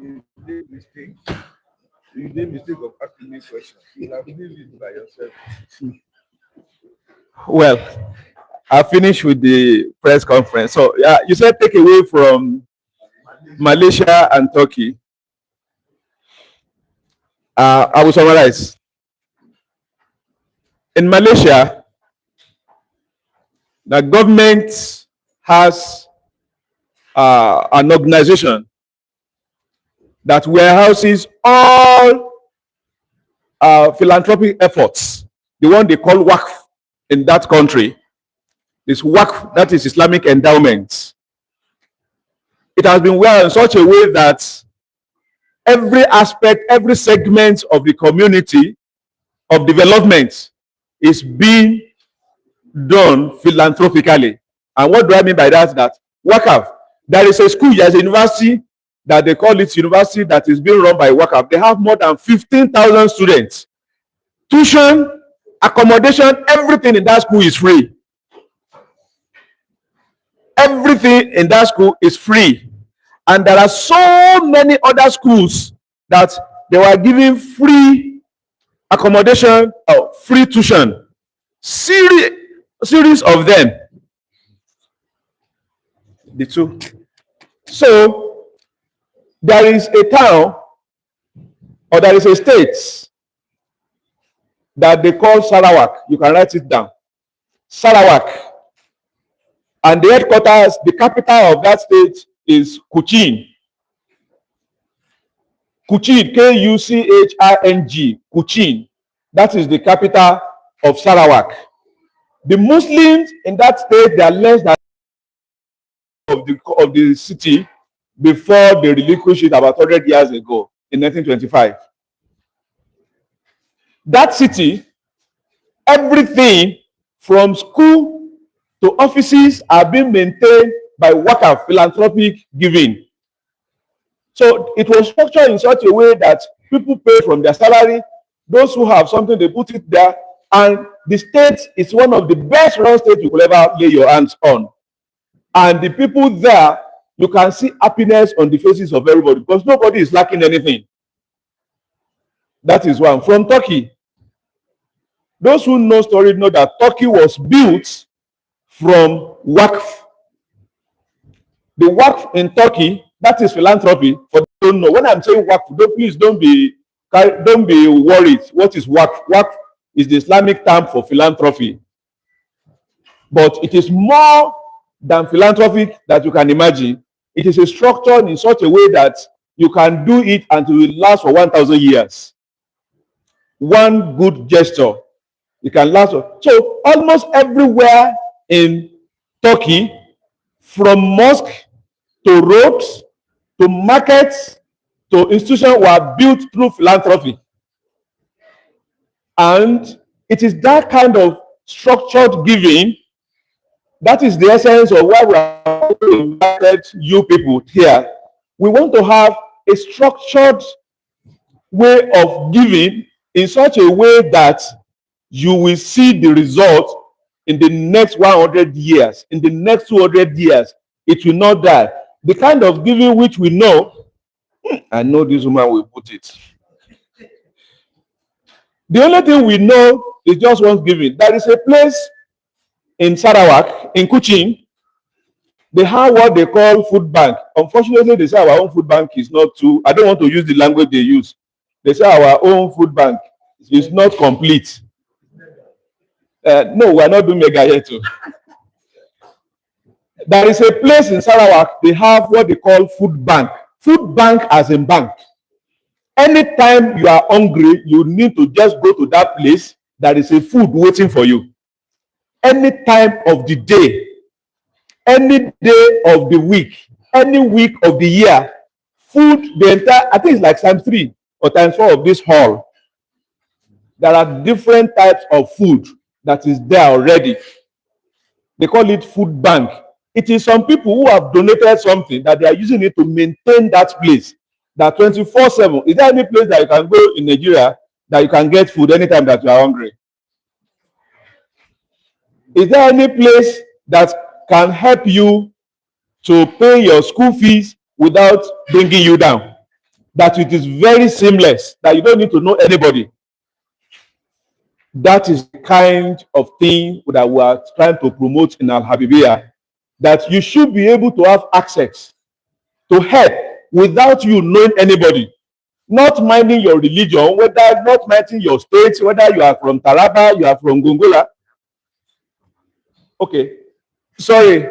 You did mistake. You did mistake of asking me questions. You have lived it by yourself. Well, I finished with the press conference. So yeah, you said take away from Malaysia and Turkey. I will summarize. In Malaysia, the government has an organization that warehouses all philanthropic efforts, the one they call WACF in that country. This WACF, that is Islamic endowments. It has been well in such a way that every aspect, every segment of the community of development is being done philanthropically. And what do I mean by that? That WACF, there is a school, there is a university that they call it university that is being run by WACF. They have more than 15,000 students. Tuition, accommodation, everything in that school is free. Everything in that school is free. And there are so many other schools that they were giving free accommodation or free tuition. Series of them. The two. So there is a town or there is a state that they call Sarawak. You can write it down. Sarawak. And the headquarters, the capital of that state is Kuching. Kuching, Kuching. Kuching. That is the capital of Sarawak. The Muslims in that state, they are less than of the city before they relinquished it about 100 years ago in 1925. That city, everything from school to offices are being maintained by WACF, philanthropic giving. So it was structured in such a way that people pay from their salary. Those who have something, they put it there. And the state is one of the best run states you could ever lay your hands on. And the people there, you can see happiness on the faces of everybody because nobody is lacking anything. That is one. From Turkey, those who know story know that Turkey was built from WACF. The WACF in Turkey, that is philanthropy. For those who don't know, when I'm saying WACF, please don't be worried. What is WACF? WACF is the Islamic term for philanthropy. But it is more than philanthropic that you can imagine. It is a structure in such a way that you can do it until it lasts for 1,000 years. One good gesture, it can last. So almost everywhere in Turkey, from mosque to roads to markets to institutions, were built through philanthropy. And it is that kind of structured giving that is the essence of why we are invited you people here. We want to have a structured way of giving in such a way that you will see the result in the next 100 years, in the next 200 years. It will not die. The kind of giving which we know, I know this woman will put it. The only thing we know is just one giving. There is a place in Sarawak, in Kuching, they have what they call food bank. Unfortunately, they say our own food bank is not too, I don't want to use the language they use. They say our own food bank is not complete. No, we are not doing mega here too. There is a place in Sarawak, they have what they call food bank. Food bank as in bank. Anytime you are hungry, you need to just go to that place. There is a food waiting for you. Any time of the day, any day of the week, any week of the year, food, the entire, I think it's like times 3 or times 4 of this hall. There are different types of food that is there already. They call it food bank. It is some people who have donated something that they are using it to maintain that place. That 24/7. Is there any place that you can go in Nigeria that you can get food anytime that you are hungry? Is there any place that can help you to pay your school fees without bringing you down. That it is very seamless, that you don't need to know anybody. That is the kind of thing that we are trying to promote in AL-HABIBIYYAH, that you should be able to have access to help without you knowing anybody, not minding your religion, whether not minding your state, whether you are from Taraba, you are from Gongola. Okay, sorry.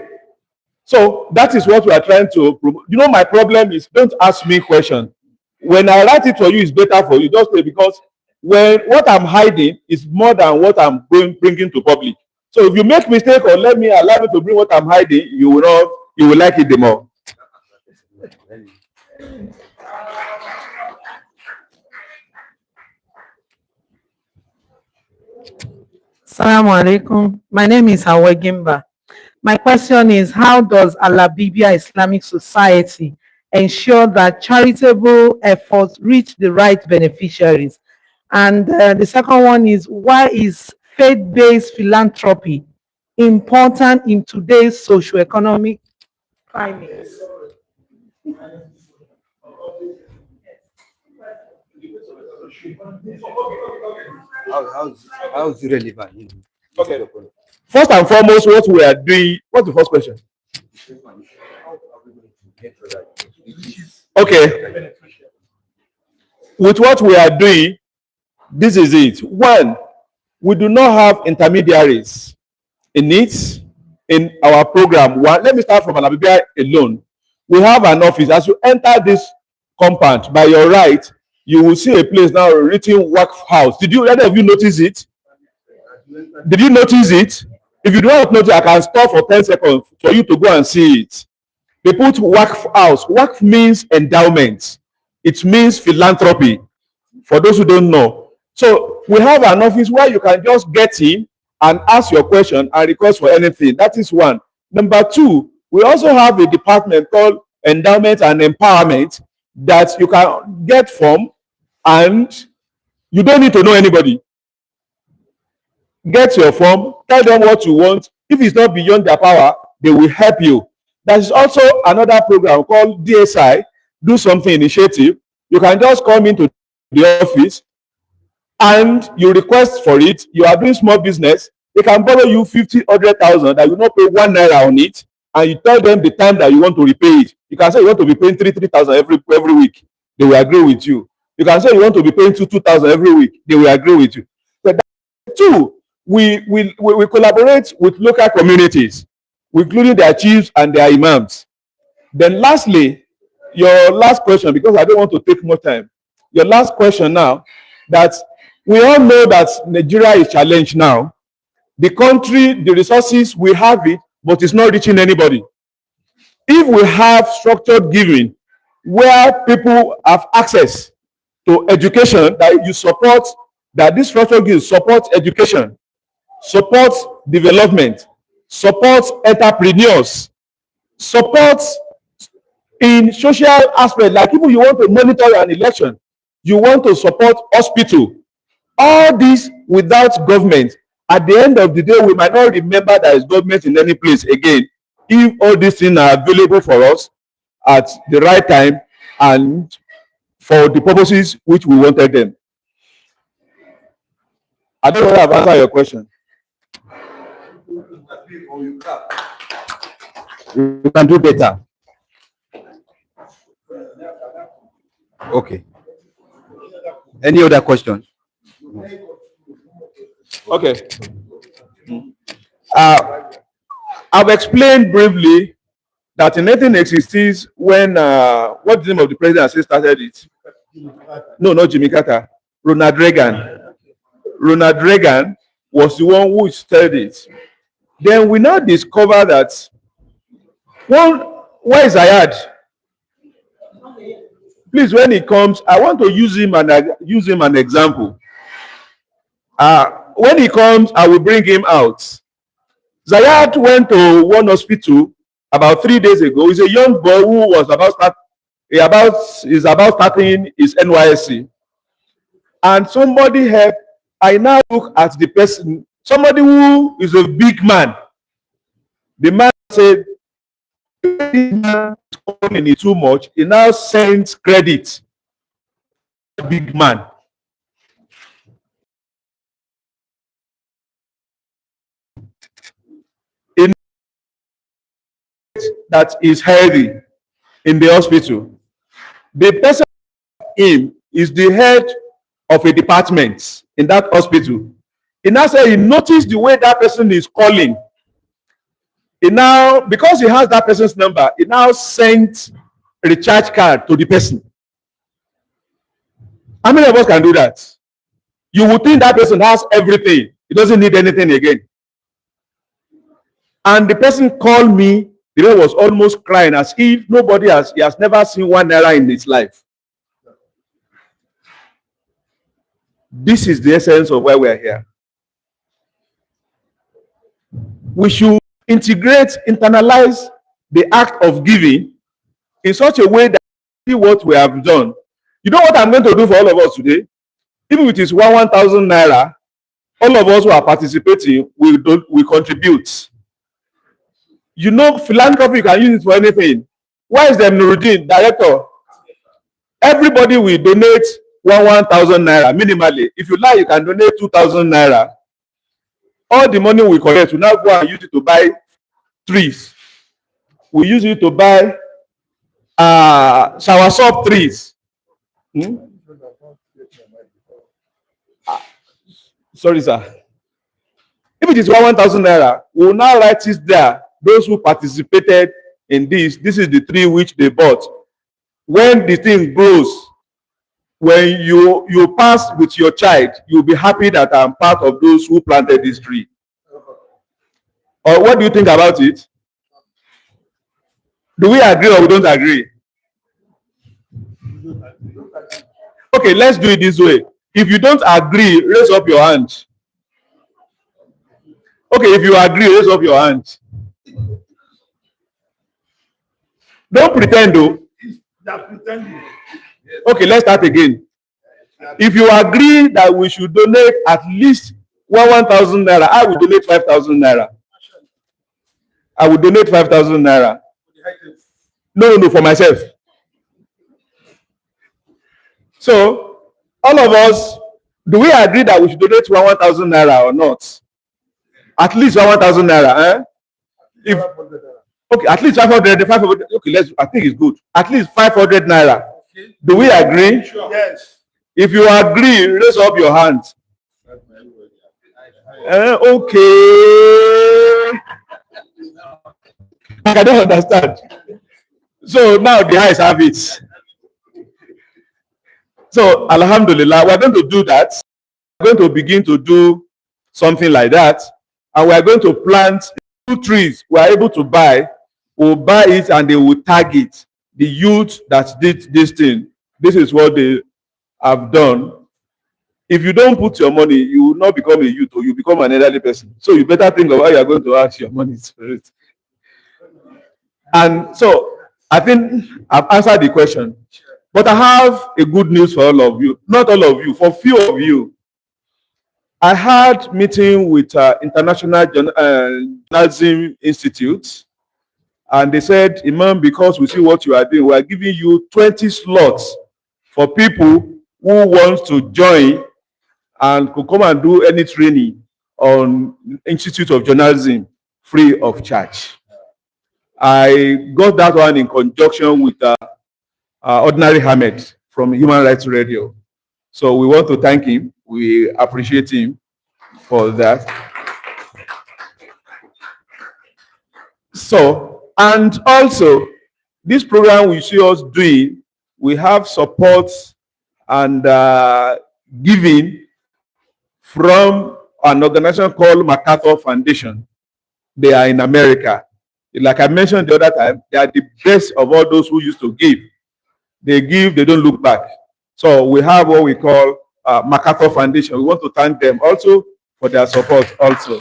So that is what we are trying to promote. You know, my problem is, don't ask me questions. When I write it for you, it's better for you. Just say, because when what I'm hiding is more than what I'm bringing to public. So if you make mistake or allow me to bring what I'm hiding, you will like it the more. Assalamu alaikum. My name is Hawa Gimba. My question is, how does AL-HABIBIYYAH Islamic Society ensure that charitable efforts reach the right beneficiaries? And the second one is, why is faith-based philanthropy important in today's socio-economic climate? How is it relevant? Okay. First and foremost, what we are doing, what's the first question? Okay. With what we are doing, this is it. One, we do not have intermediaries in it, in our program. One, let me start from AL-HABIBIYYAH alone. We have an office. As you enter this compound, by your right, you will see a place now written Work House. Did any of you notice it? Did you notice it? If you do not notice, I can stop for 10 seconds for you to go and see it. They put Work House. Work means endowment. It means philanthropy, for those who don't know. So we have an office where you can just get in and ask your question and request for anything. That is one. Number two, we also have a department called Endowment and Empowerment that you can get from, and you don't need to know anybody. Get your form, tell them what you want. If it's not beyond their power, they will help you. There is also another program called DSI, Do Something Initiative. You can just come into the office and you request for it. You are doing small business. They can borrow you 50, 100,000 that you not pay 1 naira on it, and you tell them the time that you want to repay it. You can say you want to be paying 3,000 every week. They will agree with you. You can say you want to be paying 2,000 every week. They will agree with you. But two, we collaborate with local communities, including their chiefs and their imams. Then lastly, your last question, because I don't want to take more time. Your last question now, that we all know that Nigeria is challenged now. The country, the resources, we have it, but it's not reaching anybody. If we have structured giving, where people have access to education, that you support, that this structured giving supports education, supports development, supports entrepreneurs, supports in social aspect, like people you want to monitor an election, you want to support hospital, all this without government. At the end of the day, we might not remember there is government in any place again, if all these things are available for us at the right time and for the purposes which we wanted them. I don't know if I've answered your question. You can do better. Okay. Any other question? Okay. I've explained briefly that in 1960s, when what's the name of the president that started it? No, not Jimmy Carter. Ronald Reagan. Ronald Reagan was the one who started it. Then we now discover that where is Ayad? Please, when he comes, I want to use him an example. When he comes, I will bring him out. Zayat went to one hospital about 3 days ago. He's a young boy who was about starting his NYSC. And somebody helped. I now look at the person, somebody who is a big man. The man said, earning is too much, he now sends credit. Big man. In that is healthy in the hospital. The person him is the head of a department in that hospital. He now said he noticed the way that person is calling. He now, because he has that person's number, he now sent a recharge card to the person. How many of us can do that? You would think that person has everything. He doesn't need anything again. And the person called me, the man was almost crying as if he has never seen ₦1 in his life. This is the essence of why we are here. We should internalize the act of giving in such a way that we see what we have done. You know what I'm going to do for all of us today? Even if it is 1,000 naira, all of us who are participating will contribute. You know, philanthropy, you can use it for anything. Why is the Nuruddin, director? Everybody will donate 1,000 naira minimally. If you like, you can donate 2,000 naira. All the money we collect, we now go and use it to buy trees. We use it to buy shower soap trees. Sorry, sir. If it is 1,000 naira, we will now write it there. Those who participated in this is the tree which they bought. When the thing grows, when you pass with your child, you'll be happy that I'm part of those who planted this tree. Or what do you think about it? Do we agree or we don't agree? Okay, let's do it this way. If you don't agree, raise up your hand. Okay, if you agree, raise up your hand. Don't pretend though. Okay, let's start again. If you agree that we should donate at least 1,000 naira, I will donate 5,000 naira. I will donate 5,000 naira. No, for myself. So, all of us, do we agree that we should donate 1,000 naira or not? At least 1,000 naira, eh? Okay, at least 500, okay, I think it's good. At least 500 naira. Do we agree? Sure. Yes. If you agree, raise up your hand. Okay. I don't understand. So now the eyes have it. So, Alhamdulillah, we're going to do that. We're going to begin to do something like that. And we're going to plant 2 trees we are able to buy. We'll buy it and they will target the youth that did this thing. This is what they have done. If you don't put your money, you will not become a youth or you become an elderly person. So you better think of how you are going to ask your money to it. And so I think I've answered the question. But I have a good news for all of you. Not all of you, for few of you. I had meeting with International Journalism Institute. And they said, Imam, because we see what you are doing, we are giving you 20 slots for people who want to join and could come and do any training on Institute of Journalism free of charge. I got that one in conjunction with Ordinary Ahmed from Human Rights Radio. So we want to thank him. We appreciate him for that. So, and also, this program we see us doing, we have support and giving from an organization called MacArthur Foundation. They are in America. Like I mentioned the other time, they are the best of all those who used to give. They give, they don't look back. So we have what we call MacArthur Foundation. We want to thank them also for their support also.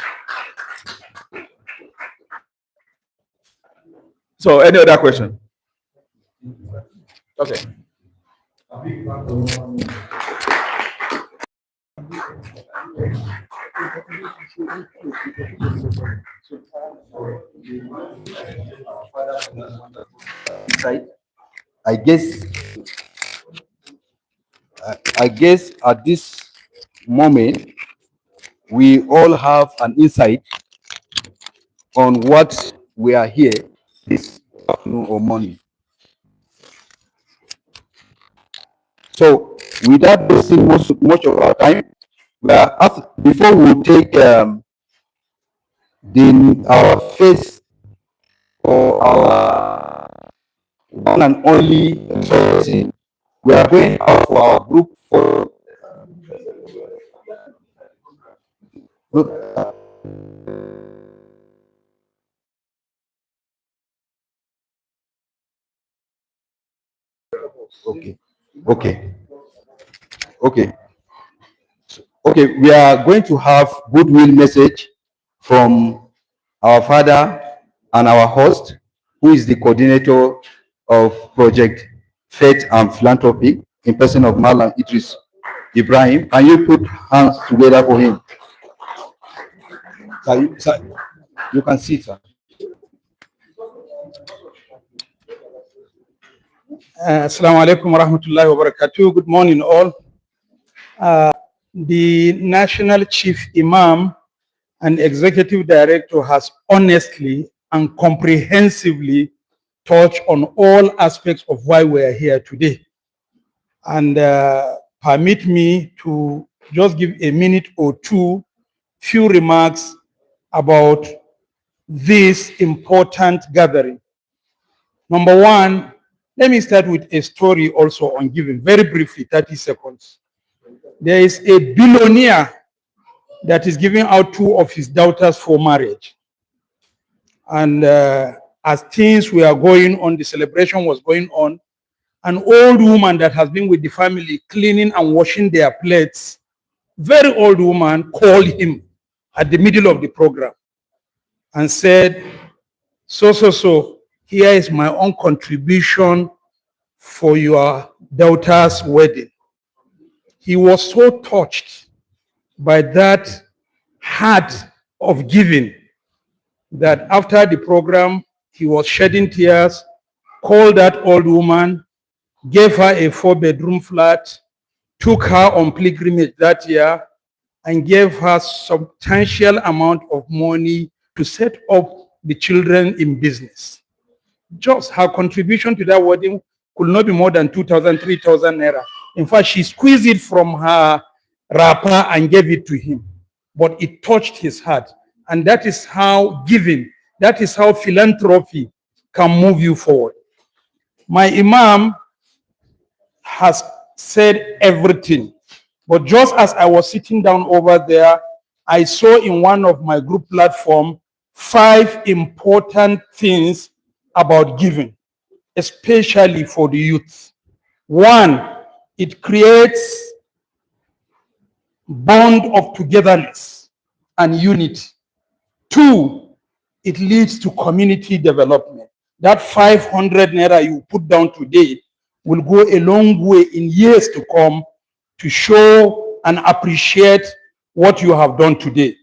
So any other question? Okay. I guess I guess at this moment we all have an insight on what we are here this afternoon or morning. So without wasting much of our time, before we take our first or our one and only person, we are going out for our group for okay, okay, okay, okay. We are going to have goodwill message from our father and our host, who is the coordinator of Project Faith and Philanthropy, in person of Malam Idris Ibrahim. Can you put hands together for him? Sir, you can see, sir. Assalamu alaikum wa rahmatullahi wa barakatuh. Good morning, all. The National Chief Imam and Executive Director has honestly and comprehensively touched on all aspects of why we are here today. And permit me to just give a minute or two, few remarks about this important gathering. Number one, let me start with a story also on giving, very briefly, 30 seconds. There is a billionaire that is giving out two of his daughters for marriage. And as things were going on, the celebration was going on, an old woman that has been with the family cleaning and washing their plates, very old woman, called him at the middle of the program and said, so, here is my own contribution for your daughter's wedding. He was so touched by that heart of giving that after the program, he was shedding tears, called that old woman, gave her a 4-bedroom flat, took her on pilgrimage that year, and gave her substantial amount of money to set up the children in business. Just her contribution to that wedding could not be more than 2,000, 3,000 naira. In fact, she squeezed it from her wrapper and gave it to him. But it touched his heart. And that is how giving, that is how philanthropy can move you forward. My Imam has said everything. But just as I was sitting down over there, I saw in one of my group platform 5 important things about giving, especially for the youth. 1, it creates bond of togetherness and unity. 2, it leads to community development. That 500 naira you put down today will go a long way in years to come to show and appreciate what you have done today.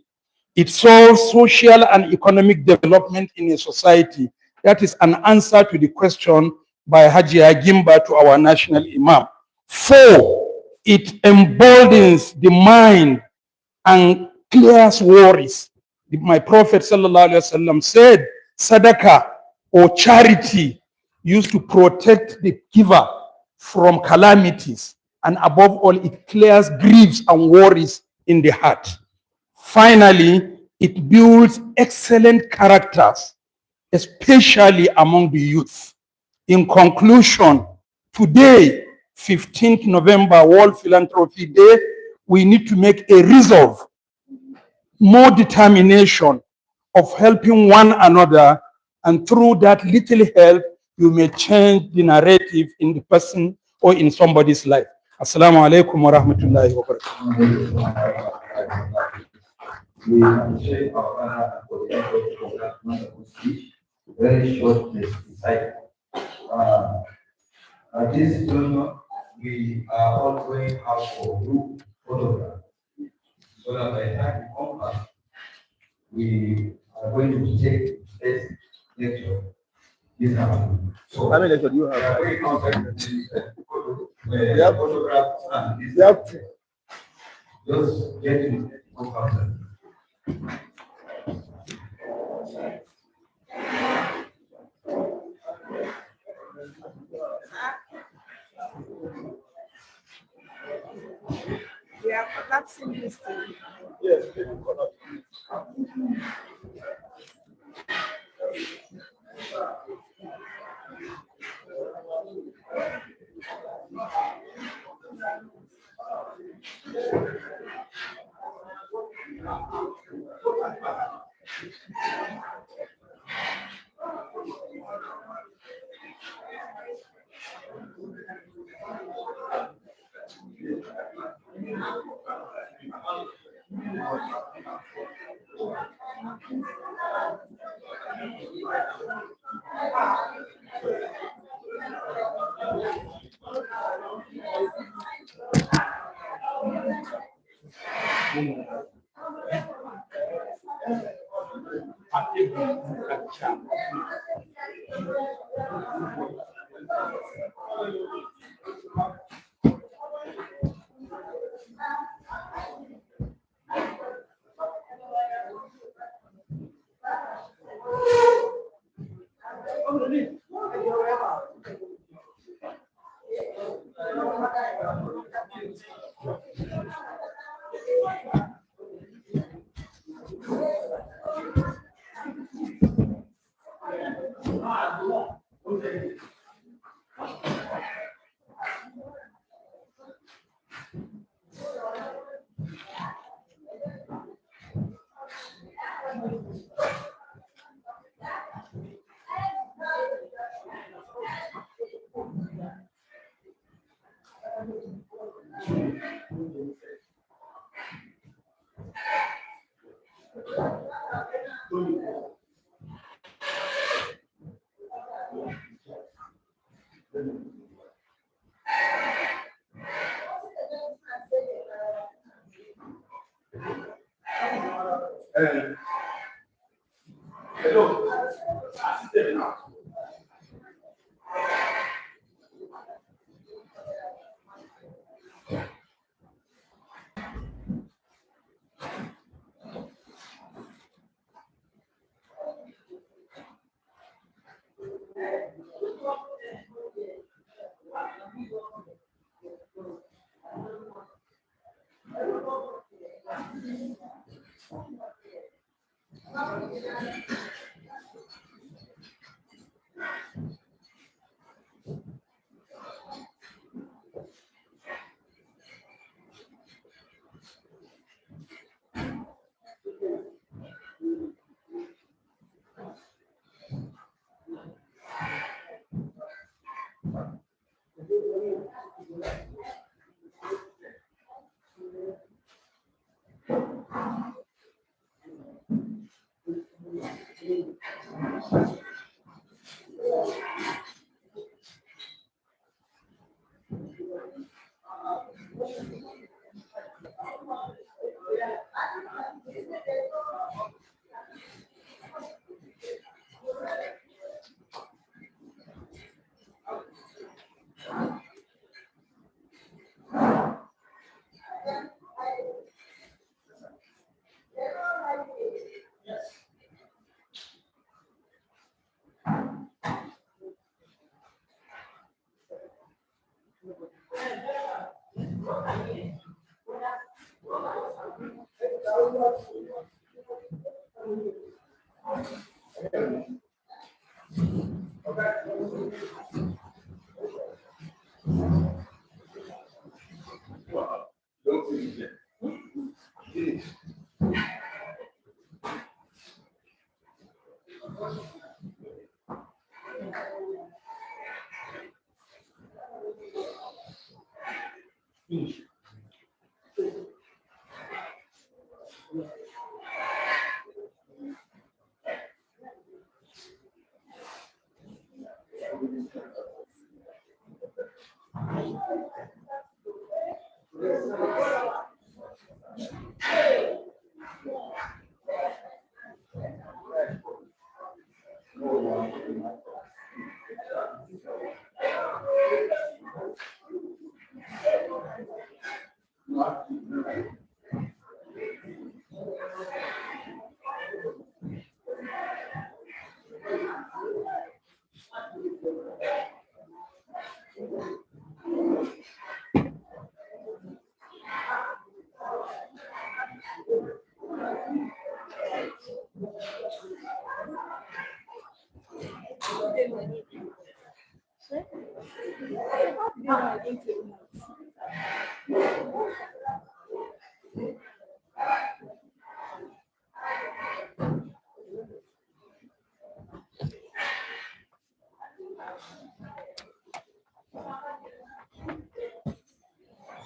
It solves social and economic development in a society. That is an answer to the question by Hajia Gimba to our national Imam. 4, it emboldens the mind and clears worries. My Prophet ﷺ said, Sadaqah or charity used to protect the giver from calamities, and above all, it clears griefs and worries in the heart. Finally, it builds excellent characters, especially among the youth. In conclusion, today, 15th November, World Philanthropy Day, we need to make a resolve, more determination of helping one another, and through that little help, you may change the narrative in the person or in somebody's life. Assalamu alaikum wa rahmatullahi wa barakatuh. We appreciate our honor for the effort for that wonderful speech. Very short, precise. At this juncture, we are all going out for group photograph. so that by the time we come back, we are going to take this lecture. This happened. So How many lectures do you we are have? going outside You have photographs and this. You have two. Just get it outside. We are collapsing this thing. Yes, they will collapse.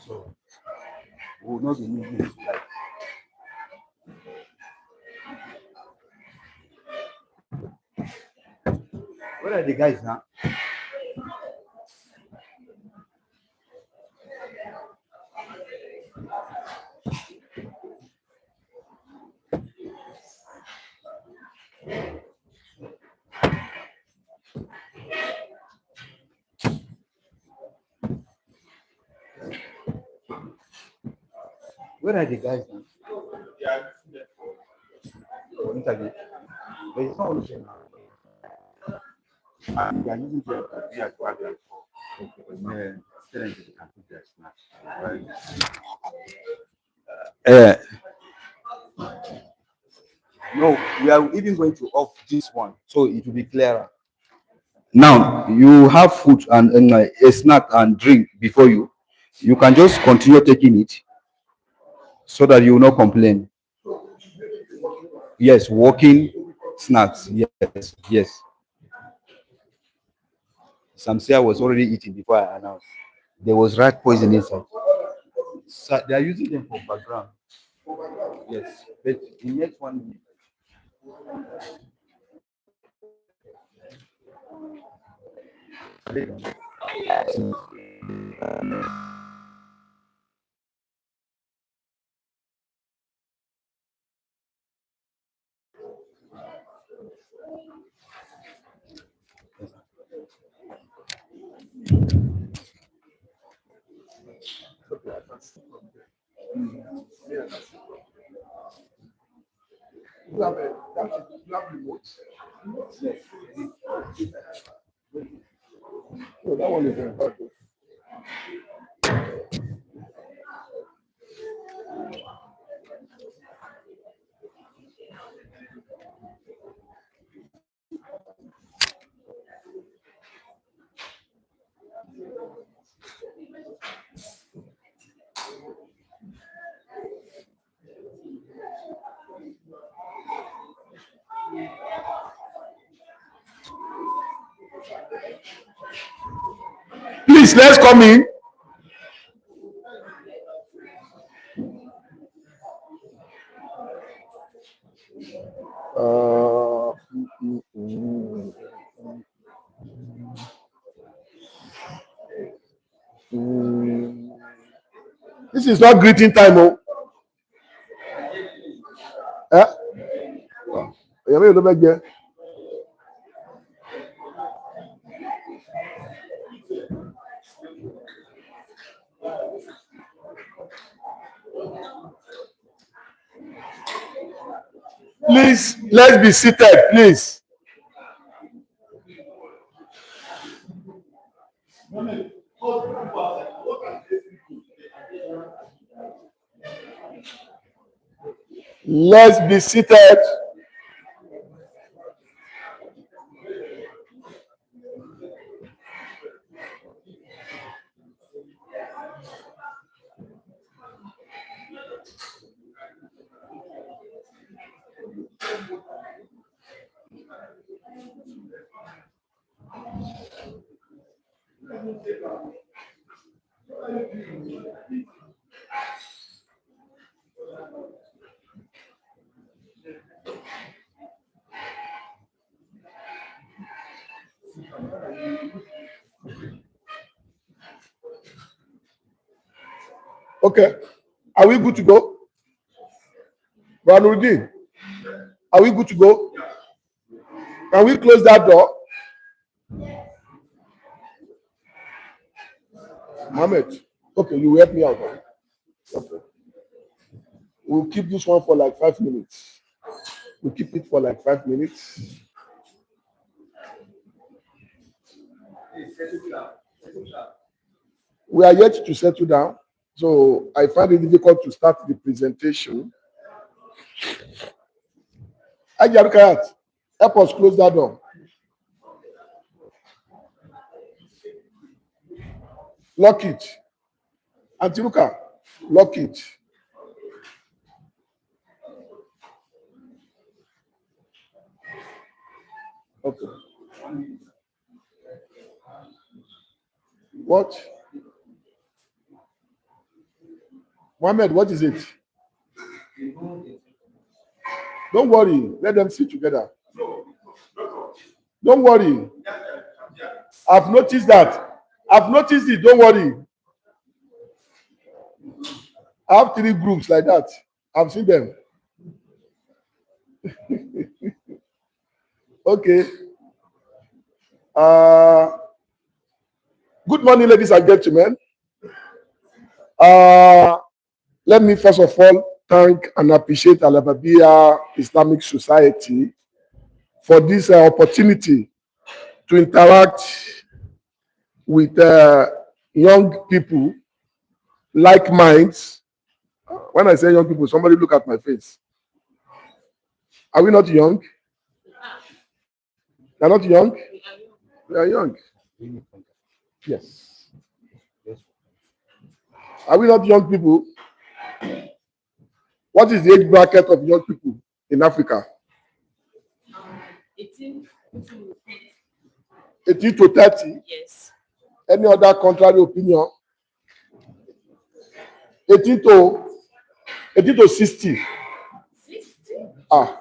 So, we will not be using it like. Where are the guys now? Where are the guys now? For interview. But it's not only now. And they are using their as background. Yeah, students can put their snacks. Right? No, we are even going to off this one so it will be clearer. Now you have food and a snack and drink before you. You can just continue taking it so that you will not complain. Yes, walking snacks. Yes, yes. Samsia was already eating before I announced. There was rat poison inside. So they are using them for background. Yes, but the next one. You have remote. So that one is very important. Please, let's come in. This is not greeting time, oh. Please, let's be seated, please. Let's be seated. Okay. Are we good to go? Banuddin, are we good to go? Can we close that door? Mohammed, okay, you help me out. Okay. We'll keep this one for like 5 minutes. We'll keep it for like 5 minutes. We are yet to settle down, so I find it difficult to start the presentation. Ajarukayat, help us close that door. Lock it. Antiruka, lock it. Okay. What? Mohammed, what is it? Don't worry. Let them sit together. Don't worry. I've noticed that. I've noticed it. Don't worry. I have 3 groups like that. I've seen them. Okay. Good morning, ladies and gentlemen. Let me first of all thank and appreciate AL-HABIBIYYAH Islamic Society for this opportunity to interact with young people, like minds. When I say young people, somebody look at my face. Are we not young? They're not young? We are young. Yes. Are we not young people? What is the age bracket of young people in Africa? 18 to 30? Yes. Any other contrary opinion? 18 to 60. 60? Ah,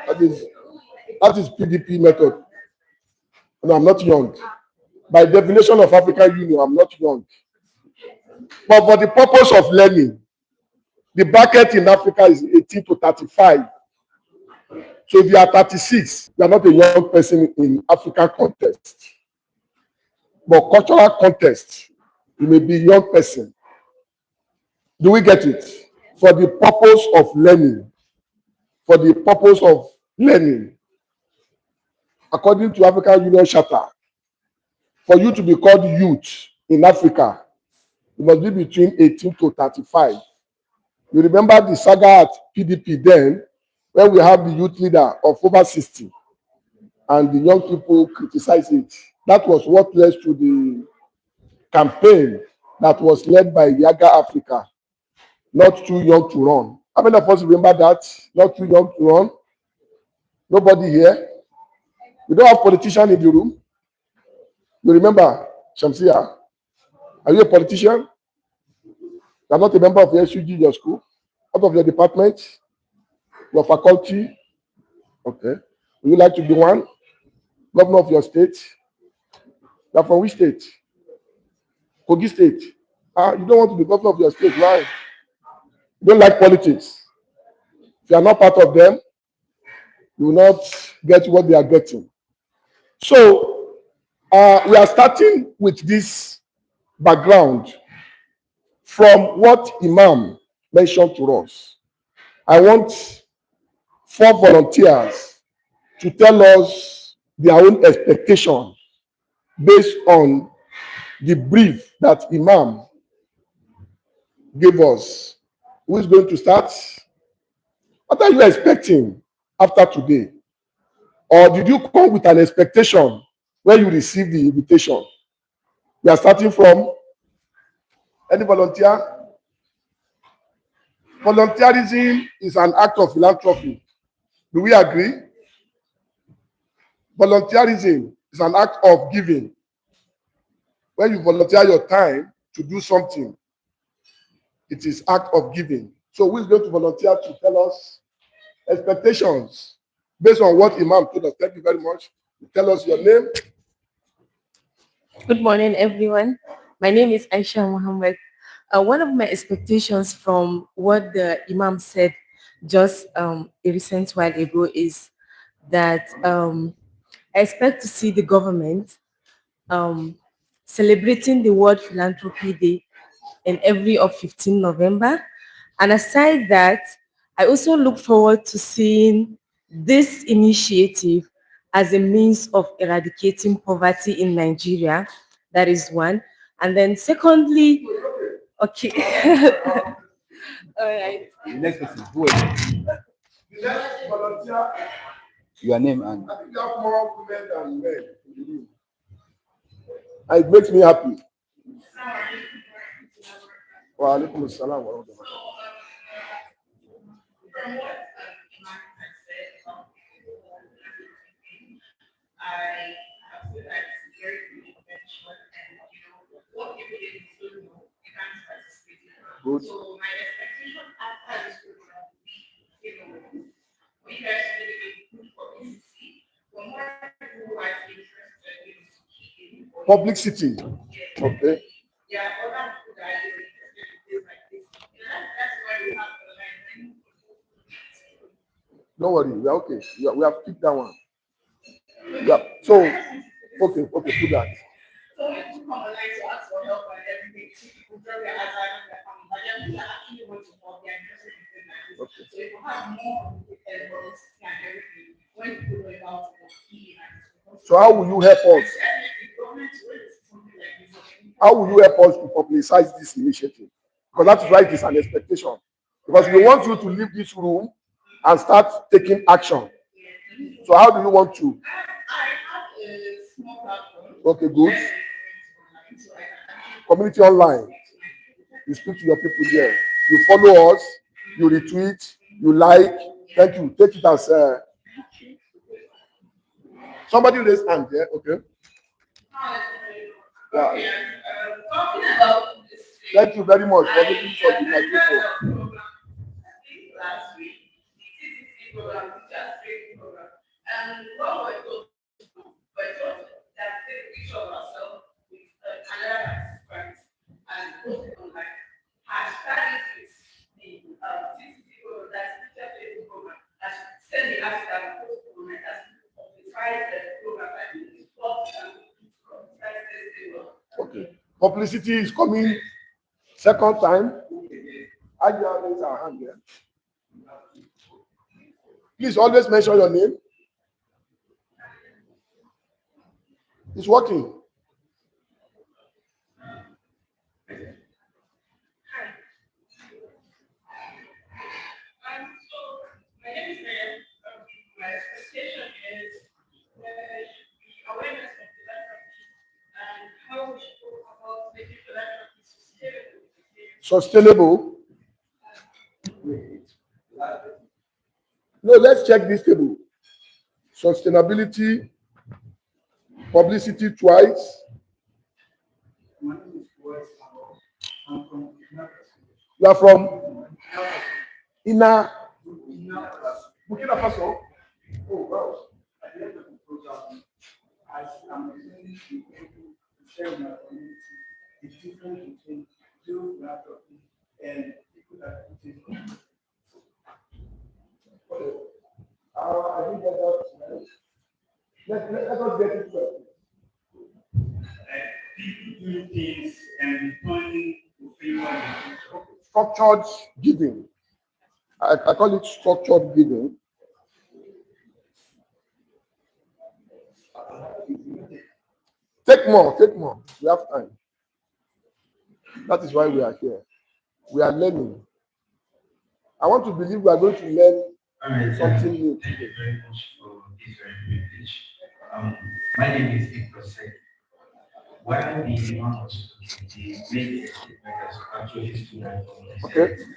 that is PDP method. No, I'm not young. By definition of African Union, I'm not young. But for the purpose of learning, the bracket in Africa is 18 to 35. So if you are 36, you are not a young person in African context. But cultural context, you may be a young person. Do we get it? For the purpose of learning. For the purpose of learning. According to African Union Charter, for you to be called youth in Africa, you must be between 18 to 35. You remember the saga at PDP then, when we have the youth leader of over 60, and the young people criticize it. That was what led to the campaign that was led by Yaga Africa, not too young to run. How many of us remember that? Not too young to run? Nobody here? We don't have politicians in the room? You remember, Shamsia? Are you a politician? You are not a member of the SUG, your school, out of your department, your faculty. Okay. Would you like to be one? Governor of your state? You are from which state? Kogi State. You don't want to be governor of your state, why? You don't like politics. If you are not part of them, you will not get what they are getting. So, we are starting with this background from what Imam mentioned to us. I want 4 volunteers to tell us their own expectations based on the brief that Imam gave us. Who is going to start? What are you expecting after today? Or did you come with an expectation when you received the invitation? We are starting from any volunteer? Volunteerism is an act of philanthropy. Do we agree? Volunteerism is an act of giving. When you volunteer your time to do something, it is act of giving. So who is going to volunteer to tell us expectations based on what Imam told us? Thank you very much. Tell us your name. Good morning, everyone. My name is Aisha Muhammad. One of my expectations from what the Imam said just a recent while ago is that I expect to see the government celebrating the World Philanthropy Day in every of 15 November. And aside that, I also look forward to seeing this initiative as a means of eradicating poverty in Nigeria. That is one. And then secondly, okay. All right. The next person, who is it? The next volunteer. Your name and I think you have more women than men in the room. And it makes me happy. Wa alaikum assalam wa rahmatullahi. From what Iman has said about I have feel like it's very good invention and what people don't know, you can't participate in. Good. So my expectation after this program will be, for you guys to really be good publicity, for more people who are interested to keep in Publicity. Okay. there are other people that are interested in things like this. That's why we have the line. Don't worry, we are okay. We have picked that one. Yeah. So, okay, put that. So when people come online to ask for help and everything, see people drop their eyes out of their family, but then people actually want to help, they're interested in things like this. Okay. So if you have more publicity and everything, when people know about it, healing and So how will you help us? definitely government will do something like this. How will you help us to publicize this initiative? Because that is why it is an expectation. Because we want you to leave this room and start taking action. So how do you want to? I have a small platform. Okay, good. Community online. You speak to your people there. You follow us. You retweet. You like. Thank you. Take it as somebody raised hand there. Okay. Yeah. Talking about this. Thank you very much for making sure the microphone. Last week, the TTC program, teacher training program, and what we're told that take a picture of ourselves with another participant and post it online. Hashtag it with the TTC program, that's teacher training program, and send the hashtag and post it online as publicize the program and report and publicize this program. Okay. Publicity is coming second time. Aja raise our hand here. Please always mention your name. It's working. So my name is Miriam. My expectation is there should be awareness of philanthropy and how we should go about making philanthropy sustainable. Sustainable. No, let's check this table. Sustainability, publicity twice. You are from Inner Burkina Faso. Oh, wow. At the end of the program, as I'm beginning to share with my community the difference between real philanthropy and people that put in. Okay. I think that let us get into it. People do things and returning to favor. Structured giving. I call it structured giving. Take more, take more. We have time. That is why we are here. We are learning. I want to believe we are going to learn something new Thank today. you very much for this very privilege. My name is Ibrahim. While the Imam was talking, he made a statement that's actually stood out for me. He Okay. said,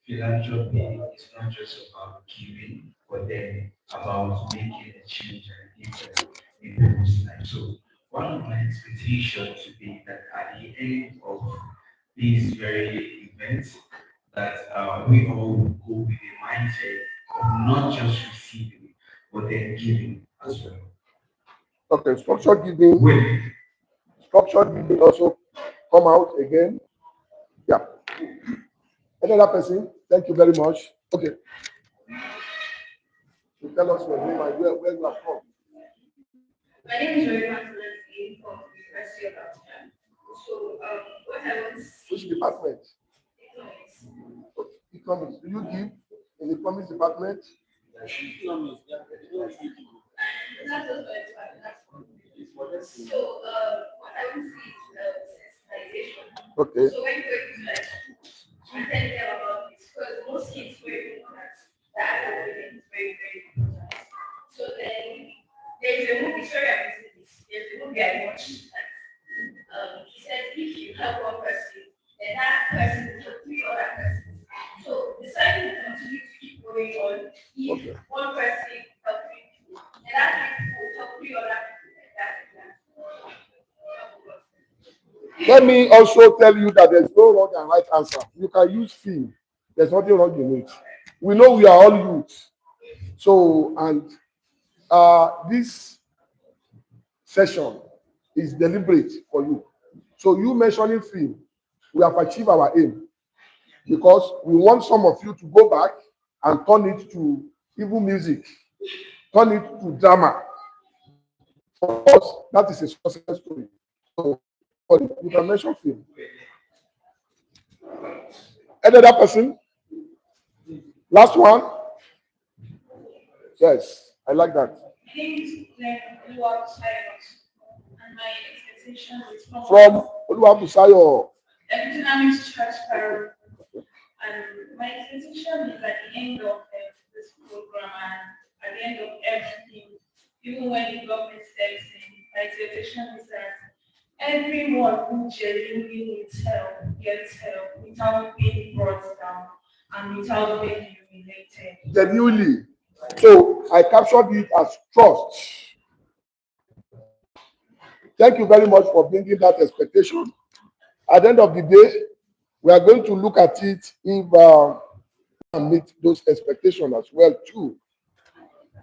philanthropy is not just about giving, but then about making a change and difference in people's lives. So one of my expectations would be that at the end of these very events, that we all go with a mindset of not just receiving, but then giving as well. Okay, structured giving. With Structured giving also come out again. Yeah. Another person, thank you very much. Okay. So tell us your name and where you are from. My name is Joy Matheson from the University of Abuja. So what I want to Which see department? economics. Okay. Economics. Do you give in the economics department? Not just so what I want to see is sensitization. Okay. So when you're going to like pretend them about this, because most kids were that is very, very important. So then there's a movie, sorry I missed this. There's a movie I watched that he said if you help one person, then that person will Let me also tell you that there's no wrong and right answer. You can use film. There's nothing wrong in it. We know we are all youth. So, and this session is deliberate for you. So you mentioning film, we have achieved our aim because we want some of you to go back and turn it to even music, turn it to drama. For us, that is a success story. So you can mention film. Any other person? Last one? Yes, I like that. And my expectation is From Oluwabusayo. Dynamics Church Parallel. And my expectation is at the end of this program and at the end of everything, even when the government steps in, my expectation is that everyone who genuinely needs help gets help without being brought down and without being humiliated. Genuinely. So I captured it as trust. Thank you very much for bringing that expectation. At the end of the day, we are going to look at it if we meet those expectations as well too.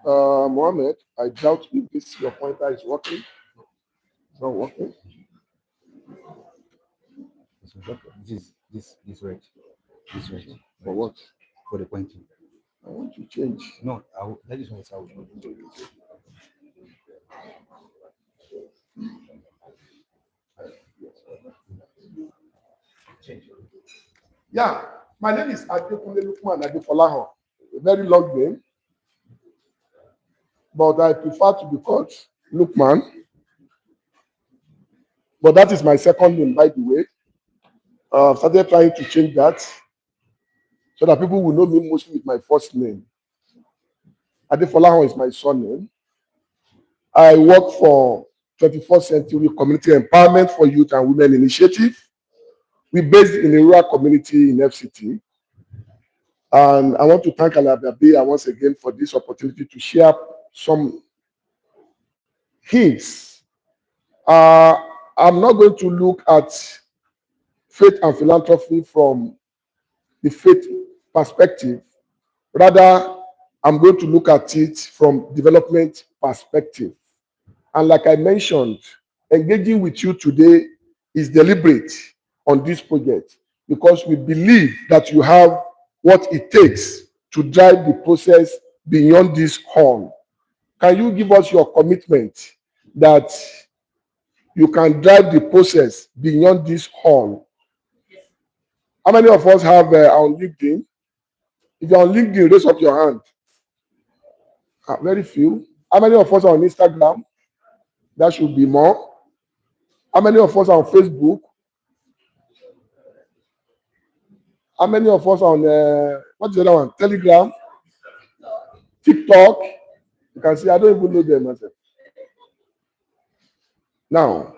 Mohammed, I doubt if this your pointer is working. It's not working. This right. This right. For what? For the pointing. I want to change. No, that is what it's out. Yeah, my name is Adekunle Lukman Adefolahan. A very long name, but I prefer to be called Lukman. But that is my second name, by the way. I've started trying to change that so that people will know me mostly with my first name. Adefolahan is my surname. I work for 21st Century Community Empowerment for Youth and Women Initiative. We're based in a rural community in FCT. And I want to thank AL-HABIBIYYAH once again for this opportunity to share some hints. I'm not going to look at faith and philanthropy from the faith perspective. Rather, I'm going to look at it from development perspective. And like I mentioned, engaging with you today is deliberate on this project because we believe that you have what it takes to drive the process beyond this hall. Can you give us your commitment that you can drive the process beyond this hall? How many of us have on LinkedIn? If you're on LinkedIn, raise up your hand. Very few. How many of us are on Instagram? That should be more. How many of us are on Facebook? How many of us are on, what's the other one? Telegram? TikTok? You can see, I don't even know them myself. Now,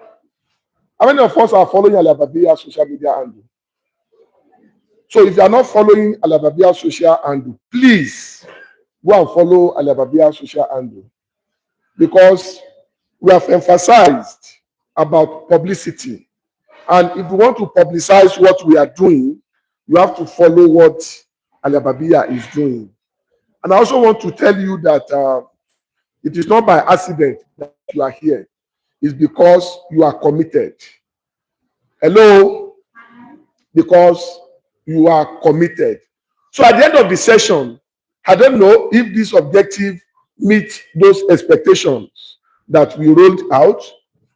how many of us are following AL-HABIBIYYAH social media handle? So if you are not following AL-HABIBIYYAH social handle, please go and follow AL-HABIBIYYAH social handle because we have emphasized about publicity. And if we want to publicize what we are doing, you have to follow what AL-HABIBIYYAH is doing. And I also want to tell you that it is not by accident that you are here. It's because you are committed. Hello? Because you are committed. So at the end of the session, I don't know if this objective meets those expectations that we rolled out.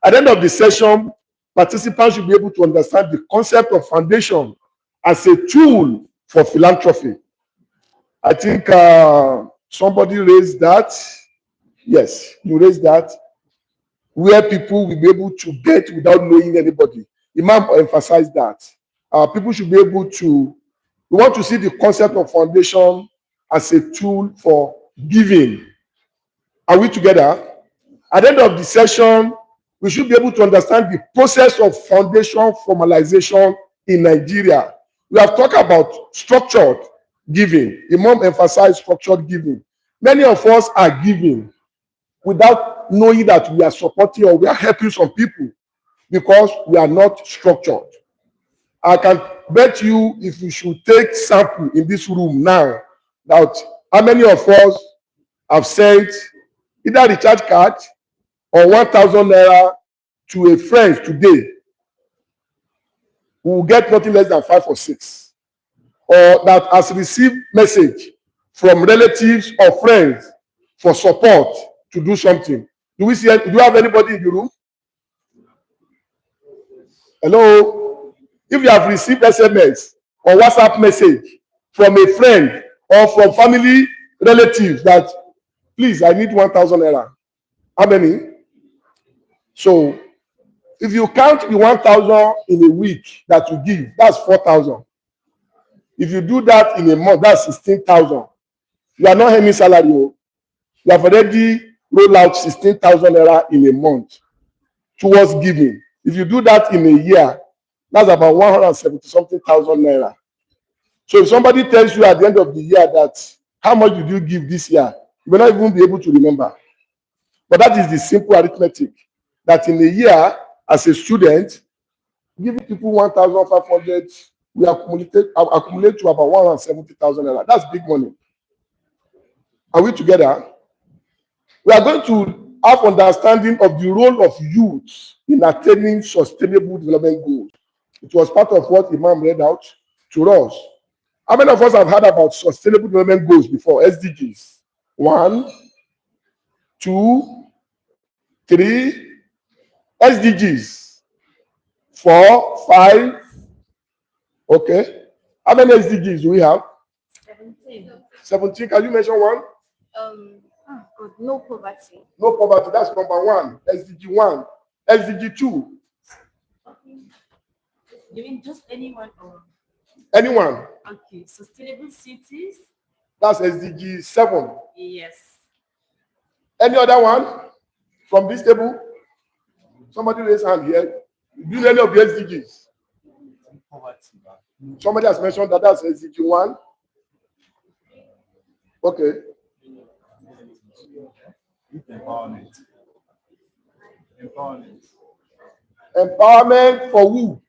At the end of the session, participants should be able to understand the concept of foundation as a tool for philanthropy. I think somebody raised that. Yes, you raised that. Where people will be able to get without knowing anybody. Imam emphasized that. People should be able to, we want to see the concept of foundation as a tool for giving. Are we together? At the end of the session, we should be able to understand the process of foundation formalization in Nigeria. We have talked about structured giving. Imam emphasized structured giving. Many of us are giving without knowing that we are supporting or we are helping some people. because we are not structured. I can bet you if you should take sample in this room now, that how many of us have sent either recharge card or 1,000 naira to a friend today, who will get nothing less than 5 or 6, or that has received message from relatives or friends for support to do something. Do we have anybody in the room? Hello? If you have received SMS or WhatsApp message from a friend or from family relatives that, please, I need 1,000 naira. How many? So, if you count the 1,000 in a week that you give, that's 4,000. If you do that in a month, that's 16,000. You are not earning salary. You have already rolled out 16,000 naira in a month towards giving. If you do that in a year, that's about 170 something thousand naira. So if somebody tells you at the end of the year that how much did you give this year, you may not even be able to remember. But that is the simple arithmetic, that in a year, as a student, giving people 1,500, we accumulate to about 170,000 naira. That's big money. Are we together? We are going to have understanding of the role of youth in attaining sustainable development goals. It was part of what Imam read out to us. How many of us have heard about sustainable development goals before? SDGs. 1, 2, 3. SDGs. 4, 5. Okay. How many SDGs do we have? 17. 17. Can you mention one? No poverty. No poverty. That's number 1. SDG 1. SDG 2. You mean just anyone or? Anyone? Okay. Sustainable cities. That's SDG 7. Yes. Any other one from this table? Somebody raise hand here. Do you know any of the SDGs? Somebody has mentioned that that's SDG 1. Okay. Empowerment. Empowerment for who?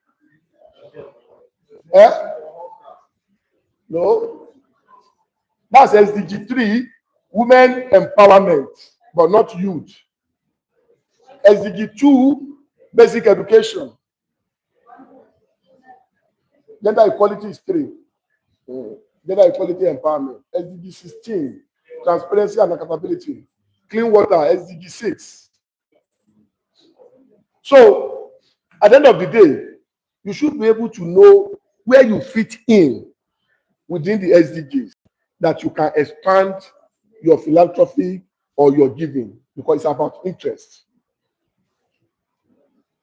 No. That's SDG 3, women empowerment, but not youth. SDG 2, basic education. Gender equality is 3. Gender equality empowerment. SDG 16, transparency and accountability. Clean water, SDG 6. So, at the end of the day, you should be able to know where you fit in within the SDGs, that you can expand your philanthropy or your giving, because it's about interest.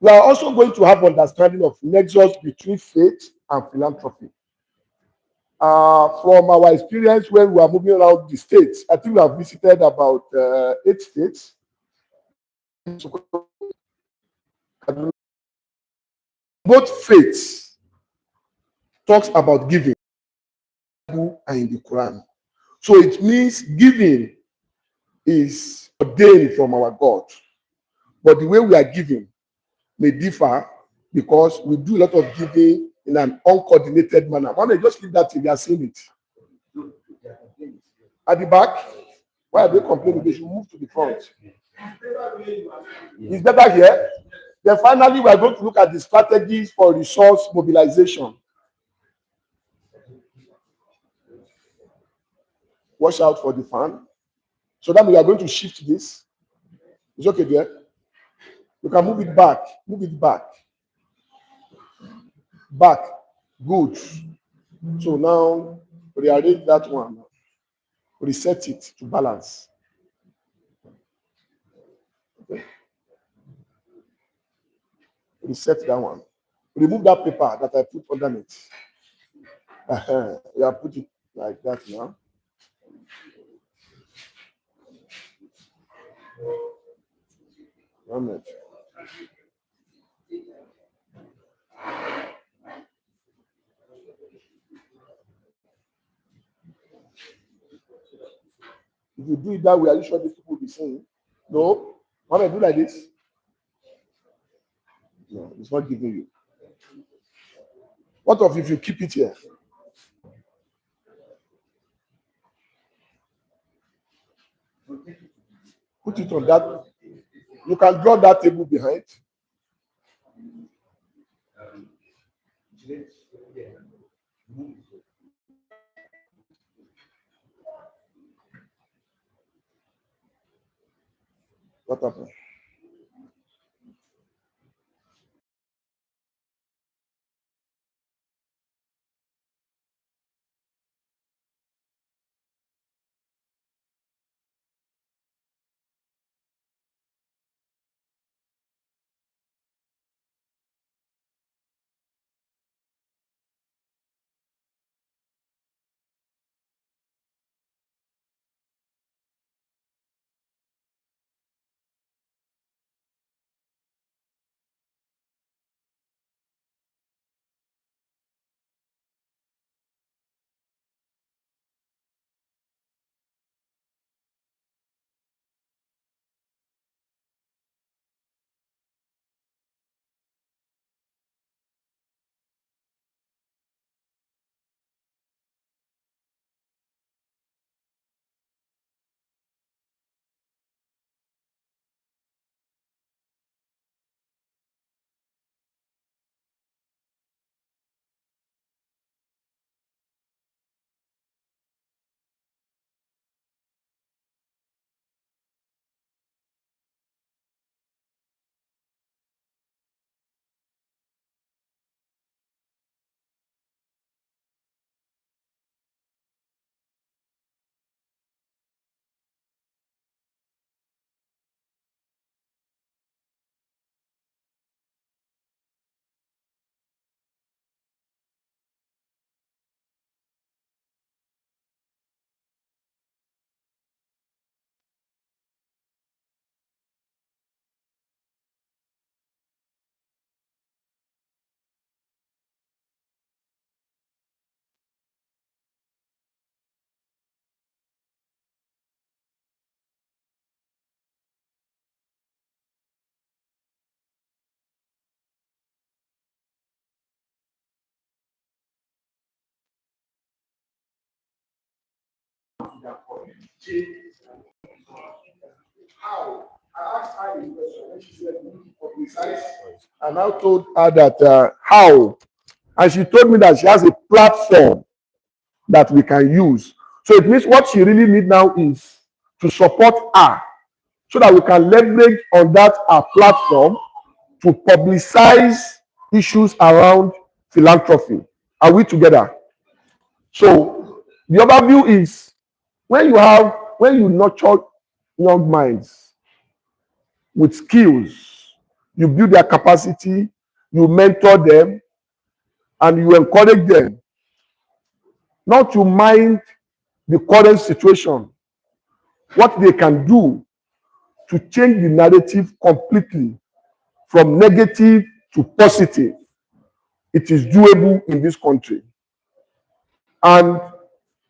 We are also going to have understanding of nexus between faith and philanthropy. From our experience when we are moving around the states, I think we have visited about 8 states. Both faiths talks about giving and in the Quran. So it means giving is ordained from our God. But the way we are giving may differ, because we do a lot of giving in an uncoordinated manner. Why don't you just leave that till you are seeing it? At the back, why are they complaining? They should move to the front. It's better here. Then finally, we are going to look at the strategies for resource mobilization. Watch out for the fan. So that we are going to shift this. It's okay there. You can move it back. Move it back. Back. Good. So now rearrange that one. Reset it to balance. Okay. Reset that one. Remove that paper that I put underneath. Yeah, put it like that now. One minute. If you do it that way, are you sure these people will be saying? No. Want to do like this? No. It's not giving you. What if you keep it here? Put it on that. You can draw that table behind. What happened? How? I asked her a question and she said, publicize. And I told her that how? And she told me that she has a platform that we can use. So it means what she really needs now is to support her so that we can leverage on that platform to publicize issues around philanthropy. Are we together? So the overview is when you nurture young minds with skills, you build their capacity, you mentor them, and you encourage them not to mind the current situation, what they can do to change the narrative completely from negative to positive. It is doable in this country. And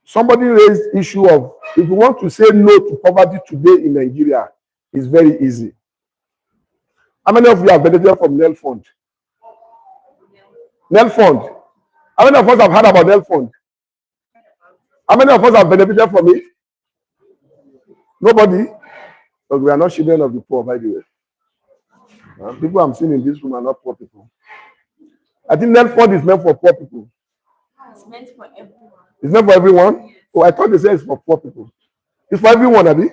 somebody raised issue of if you want to say no to poverty today in Nigeria, it's very easy. How many of you have benefited from NEL Fund? NEL Fund. How many of us have heard about NEL Fund? How many of us have benefited from it? Nobody? But we are not children of the poor, by the way. People I'm seeing in this room are not poor people. I think NEL Fund is meant for poor people. It's meant for everyone. It's meant for everyone? Yes. Oh, I thought they said it's for poor people. It's for everyone, Abi.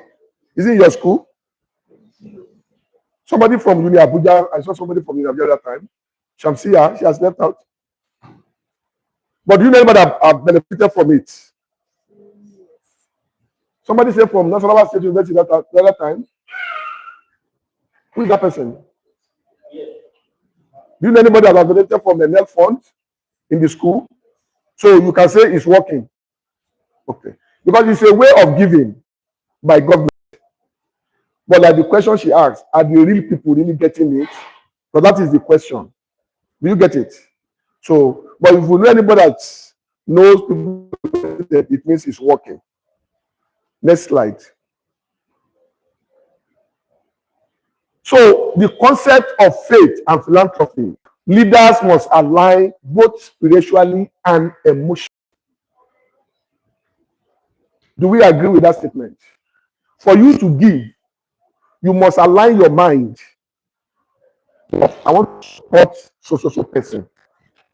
Is it in your school? Somebody from Uni Abuja, I saw somebody from Uni Abuja that time. Shamsia, she has left out. But do you know anybody that have benefited from it? Somebody said from National State University that other time. Who is that person? Do you know anybody that has benefited from the NEL Fund in the school? So you can say it's working. Okay. Because it's a way of giving by government. But like the question she asked, are the real people really getting it? So that is the question. Do you get it? So, but if you know anybody that knows people, it means it's working. Next slide. So the concept of faith and philanthropy Leaders must align both spiritually and emotionally. Do we agree with that statement? For you to give, you must align your mind. I want to support so person.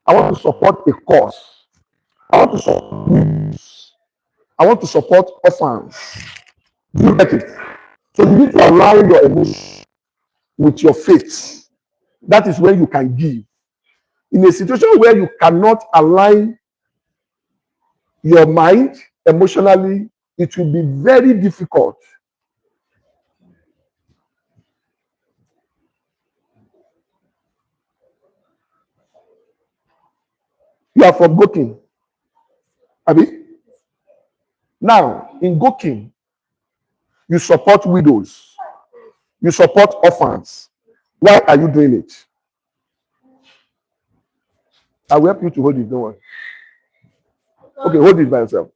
I want to support a cause. I want to support youths. I want to support orphans. Do you get it? So you need to align your emotions with your faith. That is when you can give. In a situation where you cannot align your mind emotionally, it will be very difficult. You are from Gokin, Abi? Now, in Gokin, you support widows. You support orphans. Why are you doing it? I will help you to hold it, don't worry. Okay, hold it by yourself.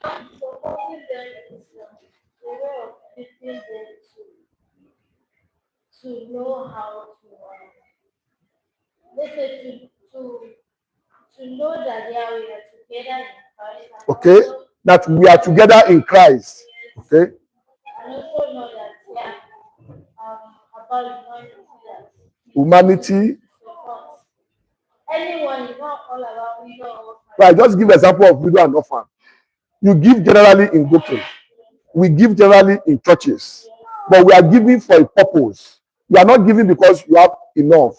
Supporting them is a way of teaching them to know how to, let's say, to know that they are together in Christ. Okay, that we are together in Christ. Okay. And also know that they are about Humanity. support. Anyone is not all about widow. Right, just give example of widow and orphan. You give generally in Gokin. We give generally in churches. But we are giving for a purpose. You are not giving because you have enough.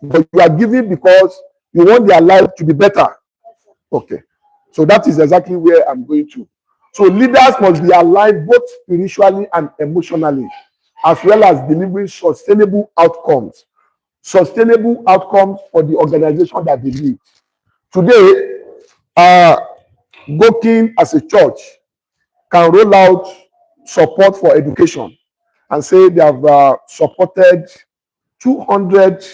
But you are giving because you want their life to be better. Okay. So that is exactly where I'm going to. So leaders must be aligned both spiritually and emotionally, as well as delivering sustainable outcomes. Sustainable outcomes for the organization that they lead. Today, Gokin as a church can roll out support for education and say they have supported 200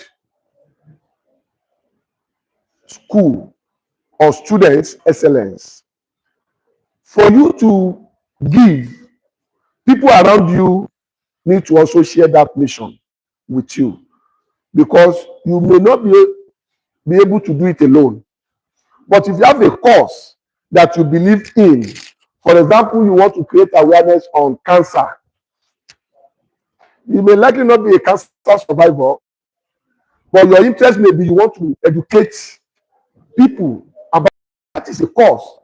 school or students excellence. For you to give, people around you need to also share that mission with you, because you may not be able to do it alone. But if you have a cause that you believe in, for example, you want to create awareness on cancer, you may likely not be a cancer survivor, but your interest may be you want to educate people about that is a cause.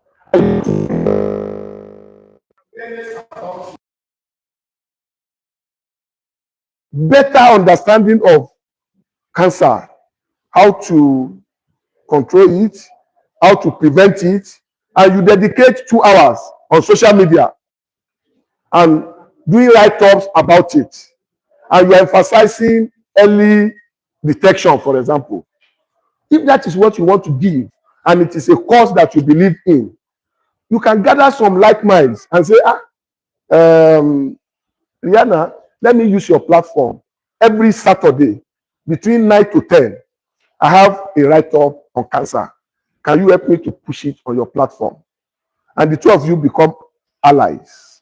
Better understanding of cancer, how to control it, how to prevent it, and you dedicate 2 hours on social media and doing write-ups about it, and you are emphasizing early detection, for example. If that is what you want to give, and it is a cause that you believe in, you can gather some like minds and say, Rihanna, let me use your platform. Every Saturday, between 9 to 10, I have a write-up on cancer. Can you help me to push it on your platform? And the two of you become allies.